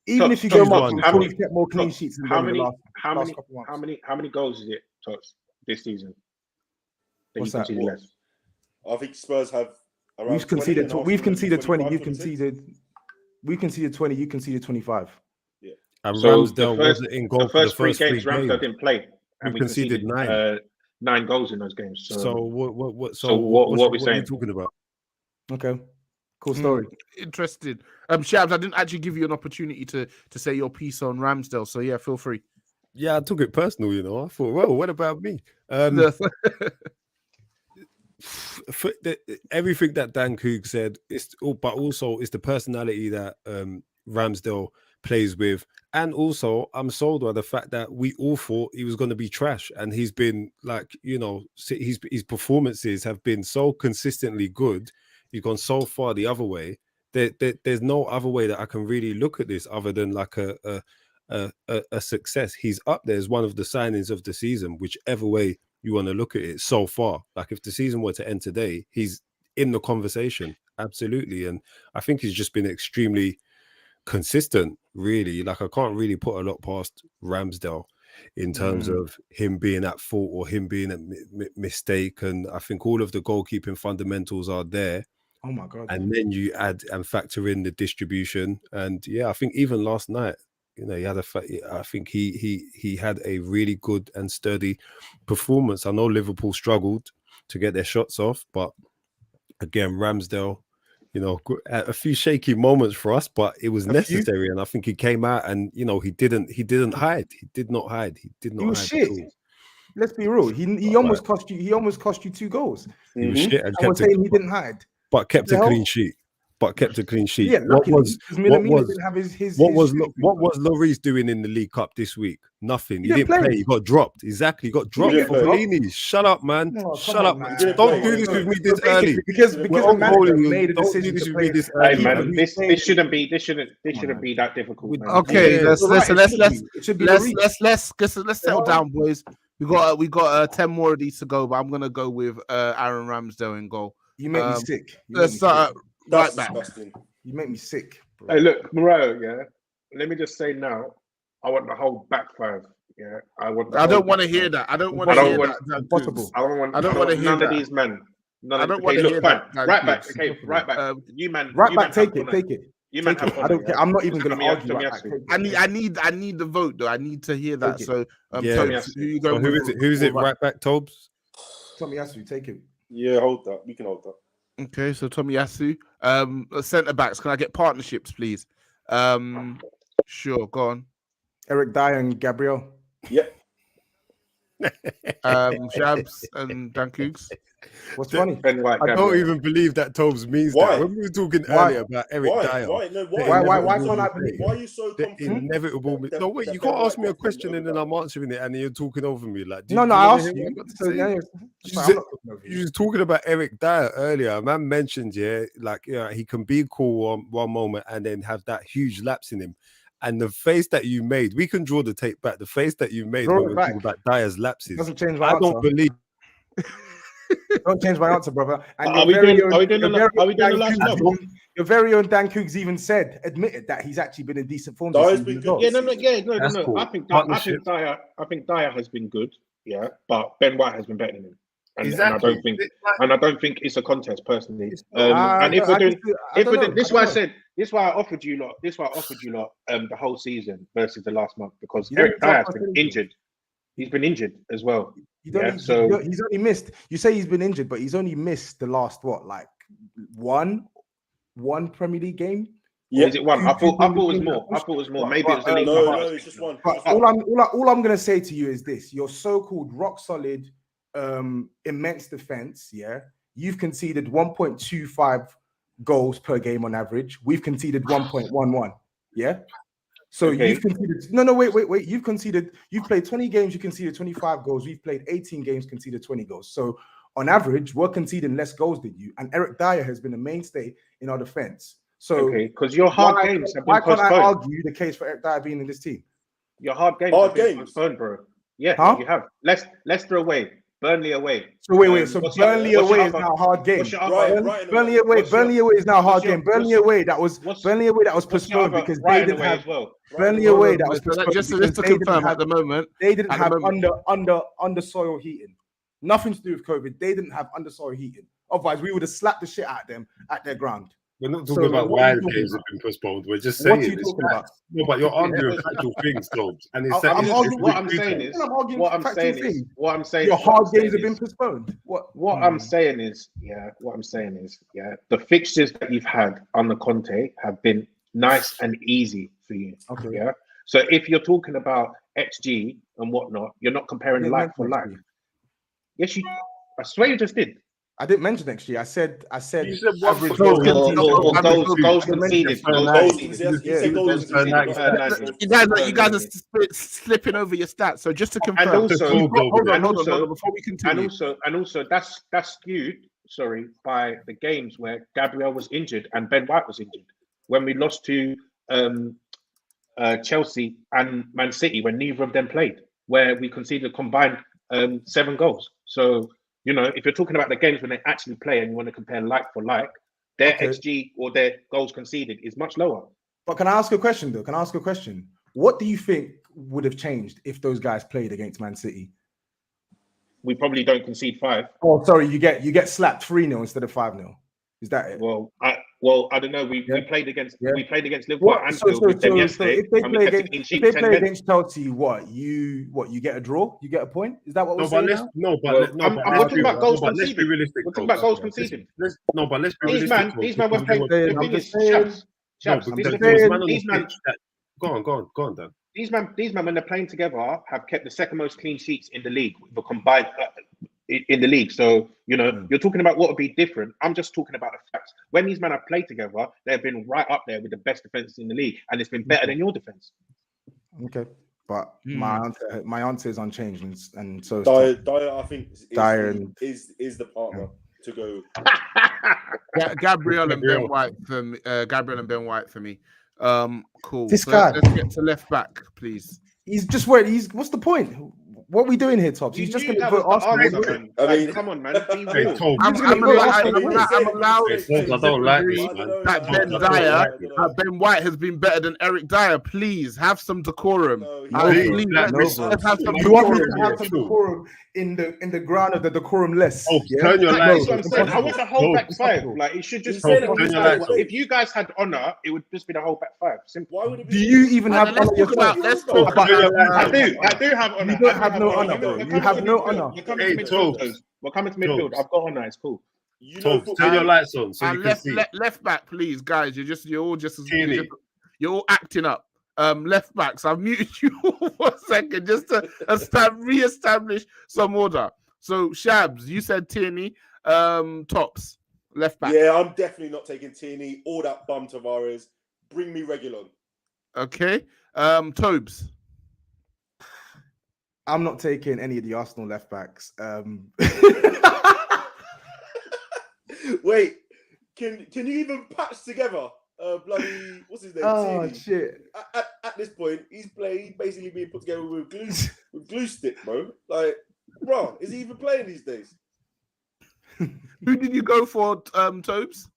Even if you go month, how many clean sheets? How many goals is it, Tops, this season? What's that? I think Spurs have around. We've conceded 20. We've conceded 20. You conceded 25. Yeah. And Ramsdale wasn't in goal for the first 3 games. Ramsdale didn't play. And we conceded 9. 9 goals in those games. So what are you talking about? Okay. Cool story. Interesting. Shabs, I didn't actually give you an opportunity to say your piece on Ramsdale. So yeah, feel free. Yeah, I took it personal, I thought, well, what about me? Everything that Dan Koogs said, but also it's the personality that Ramsdale plays with, and also I'm sold by the fact that we all thought he was going to be trash, and he's been his performances have been so consistently good. He's gone so far the other way. There's no other way that I can really look at this other than like a success. He's up there as one of the signings of the season, whichever way you want to look at it so far. Like if the season were to end today, he's in the conversation, absolutely. And I think he's just been extremely consistent, really. Like I can't really put a lot past Ramsdale in terms of him being at fault or him being a mistake. And I think all of the goalkeeping fundamentals are there. Oh my God. And then you add and factor in the distribution. And yeah, I think even last night, he had I think he had a really good and sturdy performance. I know Liverpool struggled to get their shots off, but again, Ramsdale, a few shaky moments for us, but it was necessary. And I think he came out and he didn't hide. He did not hide. He was shit. Let's be real. He almost cost you. He almost cost you 2 goals. He was shit and kept saying he didn't hide, but kept a clean sheet. Yeah, what was Lloris doing in the League Cup this week? Nothing. He didn't play. He got dropped. Exactly, he got dropped for Fellini. Shut up, man. Shut up, man. Don't do this with me this early. Because the man made a decision to play this early. Hey, man, this shouldn't be that difficult. Man. Okay, let's settle down, boys. We got 10 more of these to go, but I'm gonna go with Aaron Ramsdale in goal. You make me sick. Right back. You make me sick, bro. Hey, look, Moreau, yeah. Let me just say now, I want the whole back 5. Yeah, I don't want to hear that. I don't want to hear that. Impossible. I don't want to hear none of these men. I don't want to hear that. Right back. Okay, right back. You man. Right back. Take it. You man. I don't care. I'm not even going to argue. I need the vote though. I need to hear that. So, Tobs, who is it? Right back, Tobs. Tomiyasu, take it. Yeah, hold that. We can hold that. Okay, so Tomiyasu. Centre backs. Can I get partnerships, please? Sure. Go on. Eric Dyer and Gabriel. Yep. Shabs and Dan Koogs. What's funny? I don't even believe that Tobes means that. When we were talking earlier about Eric Dyer. Why can't I believe? Why are you so confident? Inevitable. No, wait, you can't ask me a question and then I'm answering it and you're talking over me. Like, I asked you. You was talking about Eric Dyer earlier. A man mentioned, he can be cool one moment and then have that huge lapse in him. And the face that you made, we can draw the tape back. The face that you made when we were talking about Dyer's lapses. Doesn't change my answer. Don't believe. Don't change my answer, brother. And are we doing the last one? Your very own Dan Koogs even admitted that he's actually been in decent form. No. I think Dyer has been good, yeah, but Ben White has been better than him. And I don't think it's a contest personally. This is why I offered you lot the whole season versus the last month, because Eric Dyer has been injured. He's been injured as well. He's only missed. You say he's been injured, but he's only missed the last one Premier League game. Or is it one? I thought it was more. I thought it was more. Maybe it was the No, it's just one. But all I'm gonna say to you is this: your so-called rock solid, immense defense. Yeah, you've conceded 1.25 goals per game on average. We've conceded 1.11. Yeah. So you've conceded. No, wait. You've played 20 games. You conceded 25 goals. We've played 18 games, conceded 20 goals. So on average, we're conceding less goals than you. And Eric Dyer has been a mainstay in our defense. So because your hard games have been postponed. Why can't I argue the case for Eric Dyer being in this team? Your hard games have been postponed, bro. Yeah, you have. Leicester away, Burnley away. So wait. So Burnley away is now a hard game. Burnley away is now a hard game. Burnley away that was postponed because they didn't have. Burnley away that was postponed. Just to confirm, at the moment they didn't have under soil heating. Nothing to do with COVID. They didn't have under soil heating. Otherwise, we would have slapped the shit out of them at their ground. We're not talking about why the games have been postponed. We're just saying. What are you talking about? No, but you're arguing factual things, though. And it's what I'm saying is, your hard games have been postponed. What I'm saying is, the fixtures that you've had under Conte have been nice and easy for you. Okay. Yeah. So if you're talking about XG and whatnot, you're not comparing like for like. Yes, I swear you just did. I didn't mention next year. I said you said average goals conceded. You guys are slipping over your stats. So just to confirm, hold on, before we continue. And also that's skewed, by the games where Gabriel was injured and Ben White was injured. When we lost to Chelsea and Man City, when neither of them played, where we conceded a combined 7 goals. So, if you're talking about the games when they actually play and you want to compare like for like, their XG or their goals conceded is much lower. But can I ask a question though? What do you think would have changed if those guys played against Man City? We probably don't concede 5. Oh, sorry, you get slapped 3-0 instead of 5-0. Is that it? Well, I don't know. We played against Liverpool and Anfield with them yesterday. If they play against Chelsea, what you get a draw? You get a point? Is that what we're saying? I'm talking about goals conceded. Let's be realistic. We're talking about goals conceded. Let's be realistic. These men were playing. Go on, Dan. These men, when they're playing together, have kept the second most clean sheets in the league, the combined in the league. So you're talking about what would be different. I'm just talking about the facts. When these men have played together, they've been right up there with the best defenses in the league, and it's been better than your defense. Okay, but my answer is unchanged, and so Dyer, I think is the partner to go. Gabriel and Ben White for me. Cool. This guy. Let's get to left back, please. He's just where what's the point? What are we doing here, Tobs? He's just going to put Arsenal. I mean, come on, man. I'm allowed that Ben White has been better than Eric Dyer. Please have some decorum. Let's have some. You want me to have some decorum in the ground of the decorum less? Turn your lights. I want the whole back 5. Like it should just say that. If you guys had honor, it would just be the whole back 5. Simple. Why would it be? Do you even have honor yourself? Let's talk about. I do have honor. You don't have no honor, bro. You have no honor. We're coming to midfield. I've got honor. It's cool. Turn your lights on so you can see. Left back, please, guys. You're all acting up. Left backs. I've muted you for a second just to re-establish some order. So Shabs, you said Tierney, Tops, left back. Yeah, I'm definitely not taking Tierney or that bum Tavares. Bring me Reguilon. Okay. Tobes. I'm not taking any of the Arsenal left backs. Wait, can you even patch together bloody what's his name? Oh Tierney? Shit! At this point, he's basically being put together with glue stick, bro. Like, bro, is he even playing these days? Who did you go for, Tobes?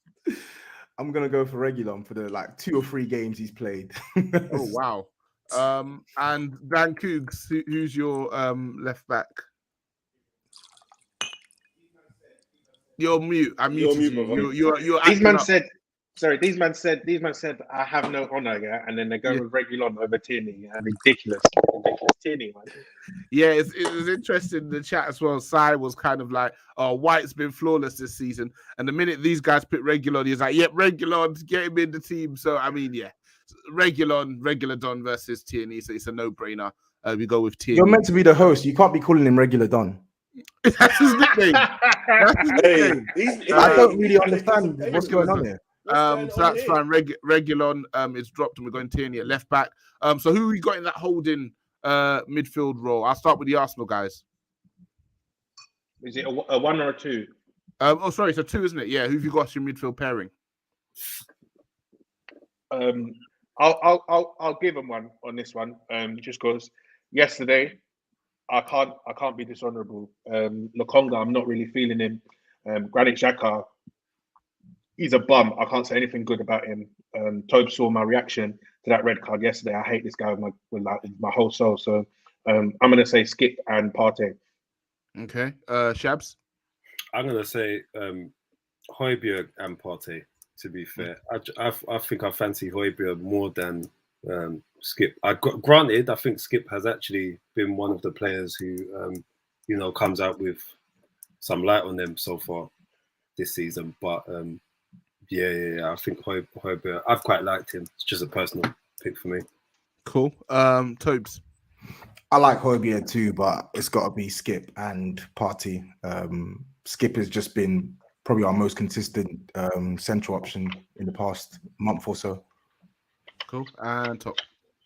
I'm gonna go for Reguilon for the 2 or 3 games he's played. Oh wow. And Dan Koogs, who's your left back? You're mute. I muted you. You're These men said Sorry, these man said I have no honor, yeah, and then they go with Regulon over Tierney. Ridiculous Tierney, man. Yeah, it was interesting in the chat as well. Sai was kind of like, "Oh, White's been flawless this season," and the minute these guys pick Regulon, he's like, "Yep, Regulon, get him in the team." So I mean, yeah, Regular Don versus Tierney, so it's a no-brainer. We go with Tierney. You're meant to be the host. You can't be calling him Regular Don. That's his nickname. That's his nickname. I don't really understand what's going on here. So that's fine. Regulon is dropped, and we're going Tierney at left back. So who we got in that holding midfield role? I'll start with the Arsenal guys. Is it a one or a two? Sorry, it's a two, isn't it? Yeah. Who have you got as your midfield pairing? I'll give him one on this one. Just because yesterday I can't be dishonourable. Lokonga, I'm not really feeling him. Granit Xhaka, he's a bum. I can't say anything good about him. Tobe saw my reaction to that red card yesterday. I hate this guy with my whole soul. So I'm going to say Skip and Partey. Okay. Shabs? I'm going to say Højbjerg and Partey, to be fair. I think I fancy Højbjerg more than Skip. Granted, I think Skip has actually been one of the players who, comes out with some light on them so far this season. But yeah, I think Højbjerg, I've quite liked him. It's just a personal pick for me. Cool. Tobes? I like Højbjerg too, but it's got to be Skip and Partey. Skip has just been probably our most consistent central option in the past month or so. Cool. And Top?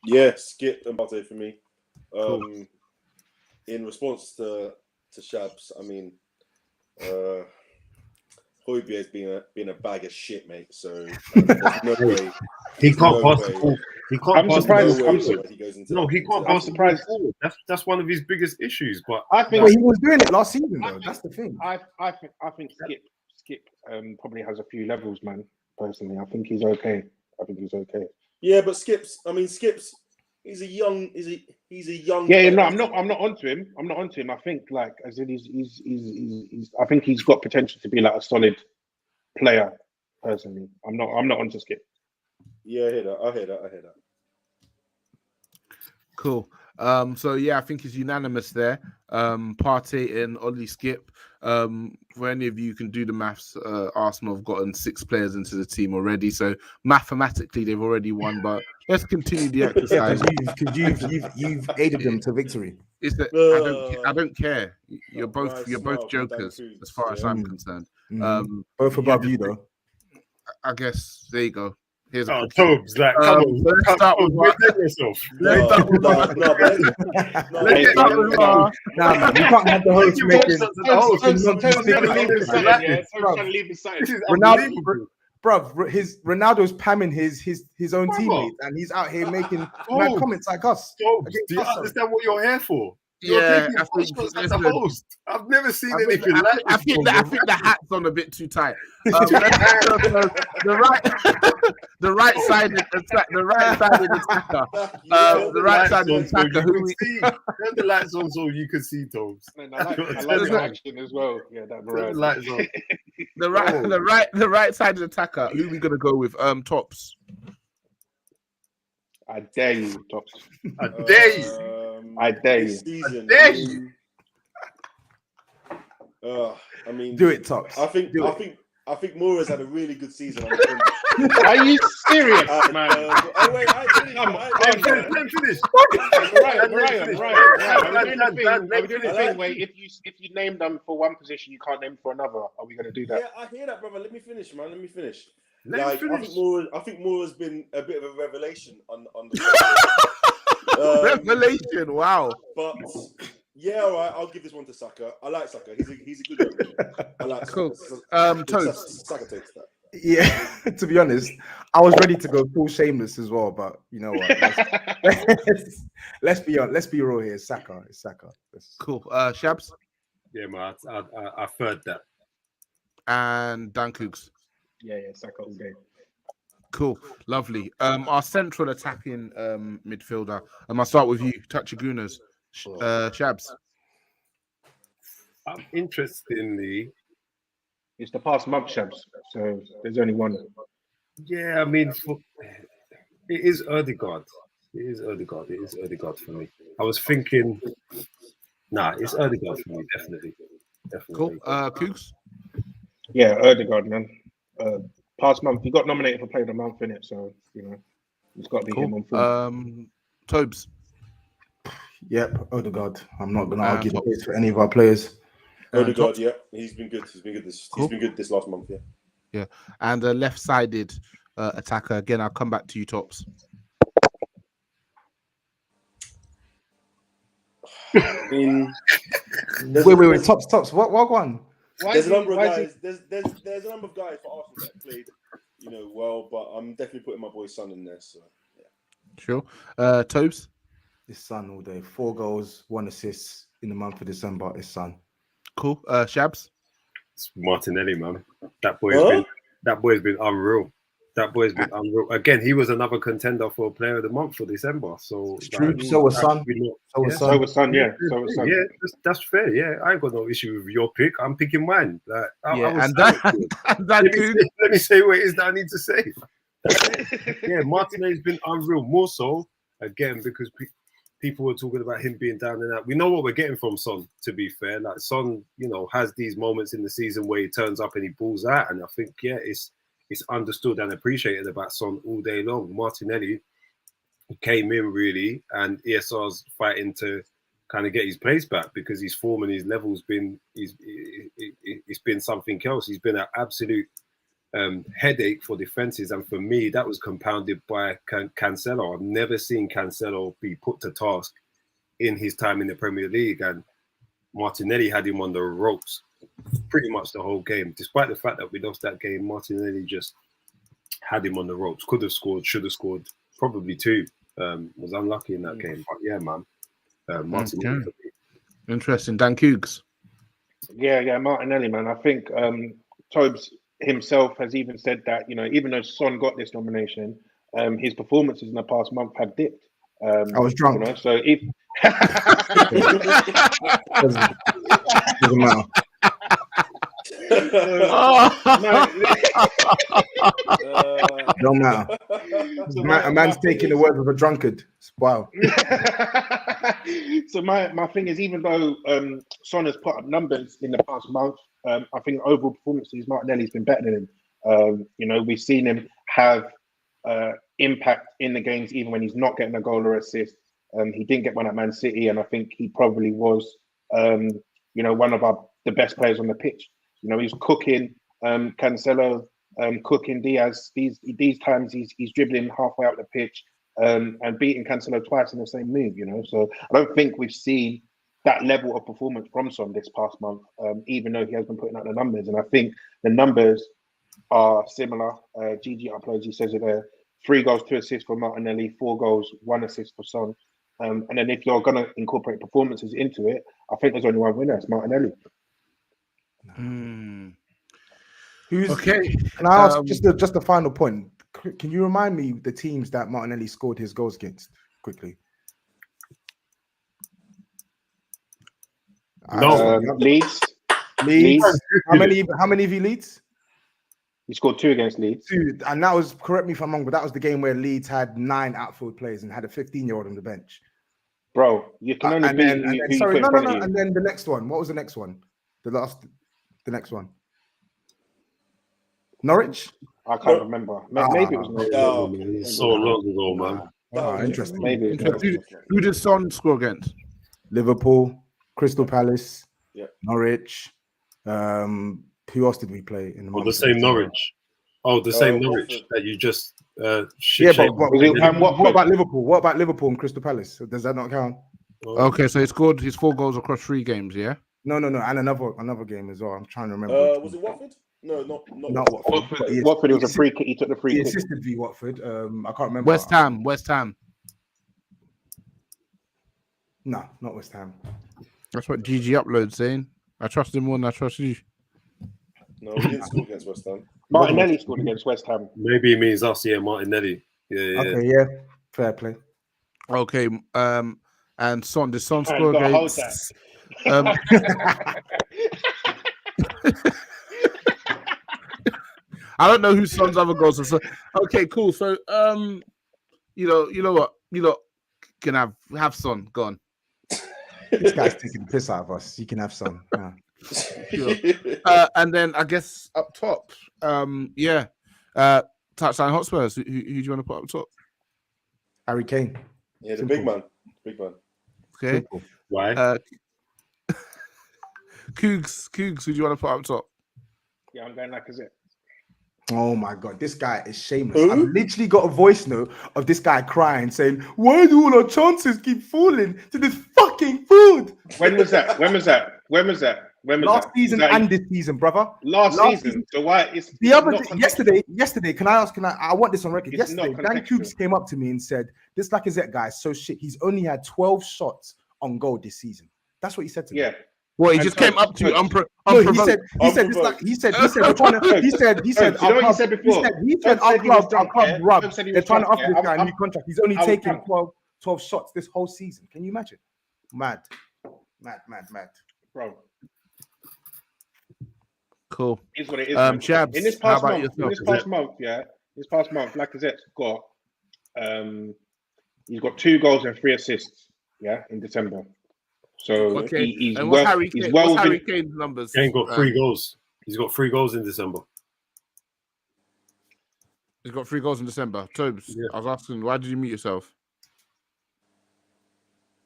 Yeah, Skip and Partey for me. Cool. In response to Shabs, I mean, Højbjerg's been a bag of shit, mate. So there's no way he can't pass the ball. He can't. I'm surprised. He goes into no, he can't pass the ball. That's one of his biggest issues. But I think he was doing it last season, though. That's the thing. I think Skip probably has a few levels, man. Personally, I think he's okay. Yeah, but Skip's. He's a young. Yeah, no, I'm not onto him. I think as in he's. I think he's got potential to be like a solid player. Personally, I'm not onto Skip. Yeah, I hear that. Cool. So yeah, I think it's unanimous there. Partey and Ollie Skip. For any of you who can do the maths, Arsenal have gotten 6 players into the team already. So mathematically, they've already won. But let's continue the exercise. You've aided them to victory. I don't care. You're both jokers as far as I'm concerned. Both above you though. I guess there you go. Here's a Tobes, come on. Let's start with yourself. Let's start with you can't have the host making Ronaldo's pamming his own teammates, and he's out here making mad comments like us. Tobes, do you understand what you're here for? Yeah, I think as a host, I've never seen anything like this. I think the hat's on a bit too tight. The right side of the attacker. The right side of the attacker. Turn the lights on so you can see Tobes. Man, I like the action as well. Yeah, that turn the lights on. The right side of the attacker. Who are we gonna go with? Tops. I dare you, Tops. I dare you. I dare you. Season, I dare you. I mean, do it, Tops. I think Moura's had a really good season. Are you serious, man? Wait, finish. Right. Wait, if you name them for one position, you can't name for another. Are we going to do that? Yeah, I hear that, brother. Let me finish, man. I think Moura's been a bit of a revelation on the revelation. Wow. But yeah, all right. I'll give this one to Saka. I like Saka. He's a good revelation. I like cool. Tobes. Saka takes that. Yeah, to be honest, I was ready to go full shameless as well, but you know what? Let's be real here. It's Saka. Cool. Shabs? Yeah, man, I've heard that. And Dan Koogs? Yeah, Saka all day. Cool, lovely. Our central attacking midfielder. I'll start with you, Touchygooners. Shabs? Interestingly, it's the past month, Shabs. So there's only one. Yeah, I mean, it is Ødegaard. It is Ødegaard for me. I was thinking, it's Ødegaard for me, definitely. Cool. Koogs? Yeah, Ødegaard, man. Past month, he got nominated for Player of the Month, innit? So, it's got to be him on form. Tobes? Yep, Ødegaard. I'm not going to argue the case for any of our players. Ødegaard, yeah, he's been good. He's been good this last month, yeah. Yeah, and a left-sided attacker. Again, I'll come back to you, Tops. Wait. Tops. What one? There's a number of guys. There's a number of guys for Arsenal that played, well. But I'm definitely putting my boy Son in there. So yeah. Sure. Tobes? His Son all day. 4 goals, 1 assist in the month of December. His Son. Cool. Shabs? It's Martinelli, man. That boy's been unreal. Again, he was another contender for Player of the Month for December. So it's true. So was Son. So was Son. Yeah. Yeah, that's fair. Yeah, I ain't got no issue with your pick. I'm picking mine. Let me say what it is that I need to say. Yeah, Martinelli's been unreal. More so, again, because people were talking about him being down and out. We know what we're getting from Son, to be fair. Like Son, has these moments in the season where he turns up and he balls out. And I think, it's understood and appreciated about Son all day long. Martinelli came in really, and ESR's fighting to kind of get his place back because his form and his level's it's been something else. He's been an absolute headache for defenses, and for me, that was compounded by Cancelo. I've never seen Cancelo be put to task in his time in the Premier League, and Martinelli had him on the ropes pretty much the whole game. Despite the fact that we lost that game, Martinelli just had him on the ropes. Could have scored, should have scored, probably 2. Was unlucky in that game, but yeah, man. Martinelli. Okay. Interesting. Dan Koogs. Yeah, Martinelli, man. I think Tobes himself has even said that, even though Son got this nomination, his performances in the past month have dipped. I was drunk. So if doesn't matter. Don't matter. A man's taking the word of a drunkard. Wow. So my thing is, even though Son has put up numbers in the past month, I think overall performances, Martinelli's been better than him. We've seen him have impact in the games, even when he's not getting a goal or assist. He didn't get one at Man City, and I think he probably was, one of the best players on the pitch. He's cooking Cancelo, cooking Diaz. These times he's dribbling halfway out the pitch and beating Cancelo twice in the same move. So I don't think we've seen that level of performance from Son this past month, even though he has been putting out the numbers. And I think the numbers are similar. GG uploads, he says it there. 3 goals, 2 assists for Martinelli, 4 goals, 1 assist for Son. And then if you're going to incorporate performances into it, I think there's only one winner. It's Martinelli. Who's okay? Can I ask just a final point? Can you remind me the teams that Martinelli scored his goals against quickly? Leeds. How many of you Leeds? He scored 2 against Leeds. 2, and that was, correct me if I'm wrong, but that was the game where Leeds had 9 outfield players and had a 15-year-old on the bench. Bro, you can only beat and then the next one. What was the next one? The next one. Norwich? I can't remember. Maybe it was Norwich. It's so long ago, man. Interesting. Maybe. Who did Son score against? Liverpool, Crystal Palace, Norwich. Who else did we play in the the same Norwich? The same Norwich that you just but what about Liverpool? What about Liverpool and Crystal Palace? Does that not count? Okay, so he scored his 4 goals across 3 games, yeah? No, and another game as well. I'm trying to remember. Was it Watford? No, not Watford. Watford, it was a free kick. He took the free kick. He assisted v Watford. I can't remember. West Ham. No, not West Ham. That's what GG uploads saying. I trust him more than I trust you. No, he didn't score against West Ham. Martinelli scored against West Ham. Maybe it means us, Martinelli. Yeah. Okay, yeah. Fair play. Okay, and Son, did Son score against... I don't know who Son's other goals are. So, okay, cool. So, you know what? You lot can have Son. Go on. This guy's taking the piss out of us. You can have Son. Yeah. Sure. And then I guess up top, touchline Hotspurs. Who do you want to put up top? Harry Kane. Yeah, the Simple. big man. Okay. Simple. Why? Koogs, who do you want to put up top? Yeah, I'm going Lacazette. Oh my god, this guy is shameless. Who? I've literally got a voice note of this guy crying, saying, "Why do all our chances keep falling to this fucking food?" When was that? Last season and this season, brother. Last season. So why? It's The other not yesterday. Can I want this on record? It's Yesterday, not Dan contextual. Koogs came up to me and said, "This Lacazette guy is so shit. He's only had 12 shots on goal this season." That's what he said to me. Yeah. Well, he And just Tobs, came up to you Tobs. No, unprovoked. he said we're trying to, he said You know what he said before? he said Tobs said he was drunk, our yeah? club rub. Tobs said he They're was trying to drunk, offer yeah? this guy a new contract. He's only I was taken drunk. 12 shots this whole season. Can you imagine? Mad. Bro, Cool. is what it is. man. Shabs, In this how past about month, yourself? Lacazette's got he's got 2 goals and 3 assists. Yeah, in December. So Okay. he's And well. what's He's well Harry within. Kane's numbers? Kane got 3 goals. He's got 3 goals in December. He's got 3 goals in December. Tobes, Yeah. I was asking, why did you mute yourself?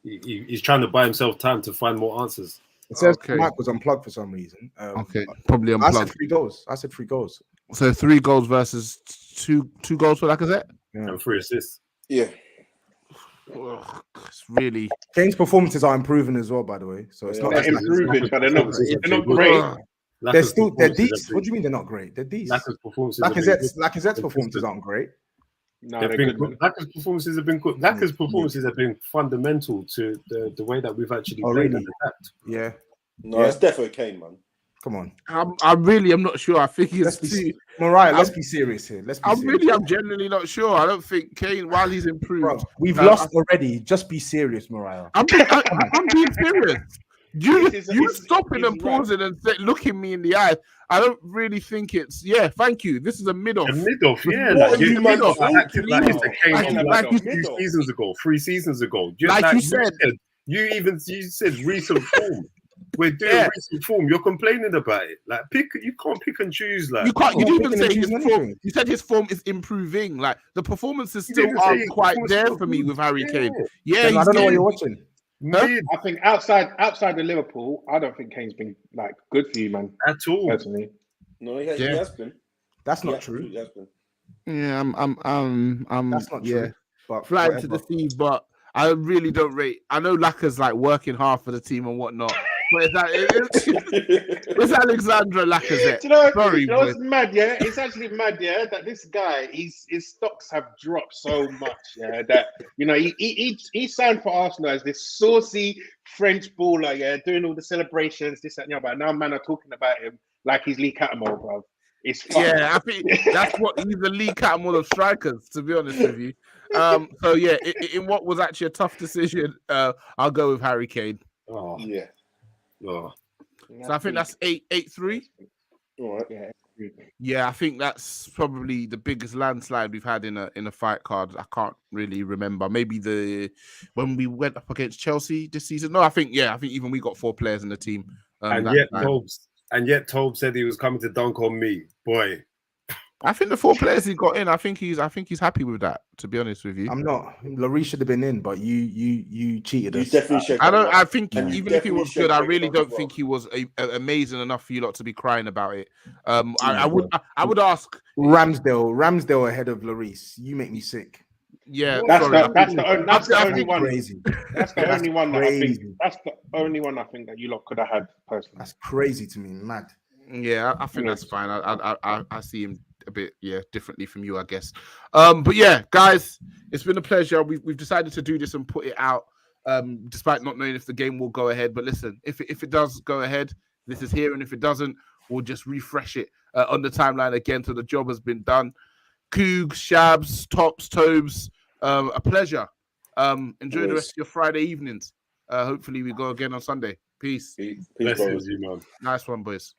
He's trying to buy himself time to find more answers. It says Okay. Mike was unplugged for some reason. Okay, probably I said unplugged. 3 goals. I said 3 goals. So 3 goals versus two goals for Lacazette. Yeah. And 3 assists. Yeah. Ugh, it's really Kane's performances are improving as well, by the way. So it's not They're just like improving, but they're not Good. great. Ugh. they're still they're performances decent. have What do you mean they're not great? They're been- decent. Lacazette's performances have been good. Lacazette's performances aren't great. No, They've they're been good. good. Man. Lacazette's performances have been good. Lacazette's performances have been fundamental to the way that we've actually Oh, played really? and attacked. Yeah, No, Yeah. it's definitely Kane, man. come on. I'm not sure. I think Let's it's be too. Mariah. Let's be serious here. Let's be serious. I'm genuinely not sure. I don't think Kane, while he's improved, Bro, we've Uh, lost already. Just be serious, Mariah. I'm being serious. You This is stopping and right. pausing and looking me in the eye. I don't really think it's. Yeah, thank you. This is a mid-off. A mid-off, yeah. What Like, are you man mid-off, like, acted like it's a talking Kane about? of Like like you- 2 seasons ago, 3 seasons ago. Like you said. You said recent form. We're doing Yeah. recent form. You're complaining about it. Like you can't pick and choose. Like You can't. You I'm didn't even picking say and his choosing form. anything. You said his form is improving. Like the performances You still didn't say aren't his quite performance there was for me good. with Harry Kane. Yeah. Yeah, I he's don't know what getting- you're watching. Mid I think outside the Liverpool, I don't think Kane's been like good for you, man. at all. Personally, No, he Yeah. has been. That's He not true. absolutely has been. Yeah, I'm. That's not yeah, true. But flying to whatever. the sea, but I really don't rate. I know Laka's like working hard for the team and whatnot, but it's Alexandra Lacazette. Do you know, Sorry, you know what's boy. mad? Yeah, it's actually mad. Yeah, that this guy, his stocks have dropped so much. Yeah, that he signed for Arsenal as this saucy French baller. Yeah, doing all the celebrations, this that, and the other. Now, man, are talking about him like he's Lee Cattermole, bro. It's fucked. Yeah, I think that's what he's the league captain of strikers. To be honest with you, so yeah, in what was actually a tough decision, I'll go with Harry Kane. Oh, Yeah. oh. So I think that's 8-3. All right. Yeah. Yeah, I think that's probably the biggest landslide we've had in a fight card. I can't really remember. Maybe when we went up against Chelsea this season. No, I think even we got 4 players in the team. And that time. Tobes said he was coming to dunk on me. Boy, I think the 4 players he got in. I think he's happy with that. To be honest with you, I'm not. Lloris should have been in, but you cheated You us. definitely should. I don't. I think And you even if he was definitely good, I should really take it on don't as think well. he was amazing enough for you lot to be crying about it. I would ask. Ramsdale ahead of Lloris. You make me sick. Yeah, That's sorry, the only one. Crazy. That's the That's only one that I think. crazy. That's the only one I think that you lot could have had personally. That's crazy to me. Mad. Yeah, I think that's fine. I see him a bit differently from you, I guess. But yeah, guys, it's been a pleasure. We've decided to do this and put it out, despite not knowing if the game will go ahead. But listen, if it does go ahead, this is here, and if it doesn't, we'll just refresh it on the timeline again. So the job has been done. Koogs, Shabs, Tops, Tobes, a pleasure. Enjoy the rest of your Friday evenings. Hopefully we go again on Sunday. Peace. Peace, blessings bro. you, man. Nice one, boys.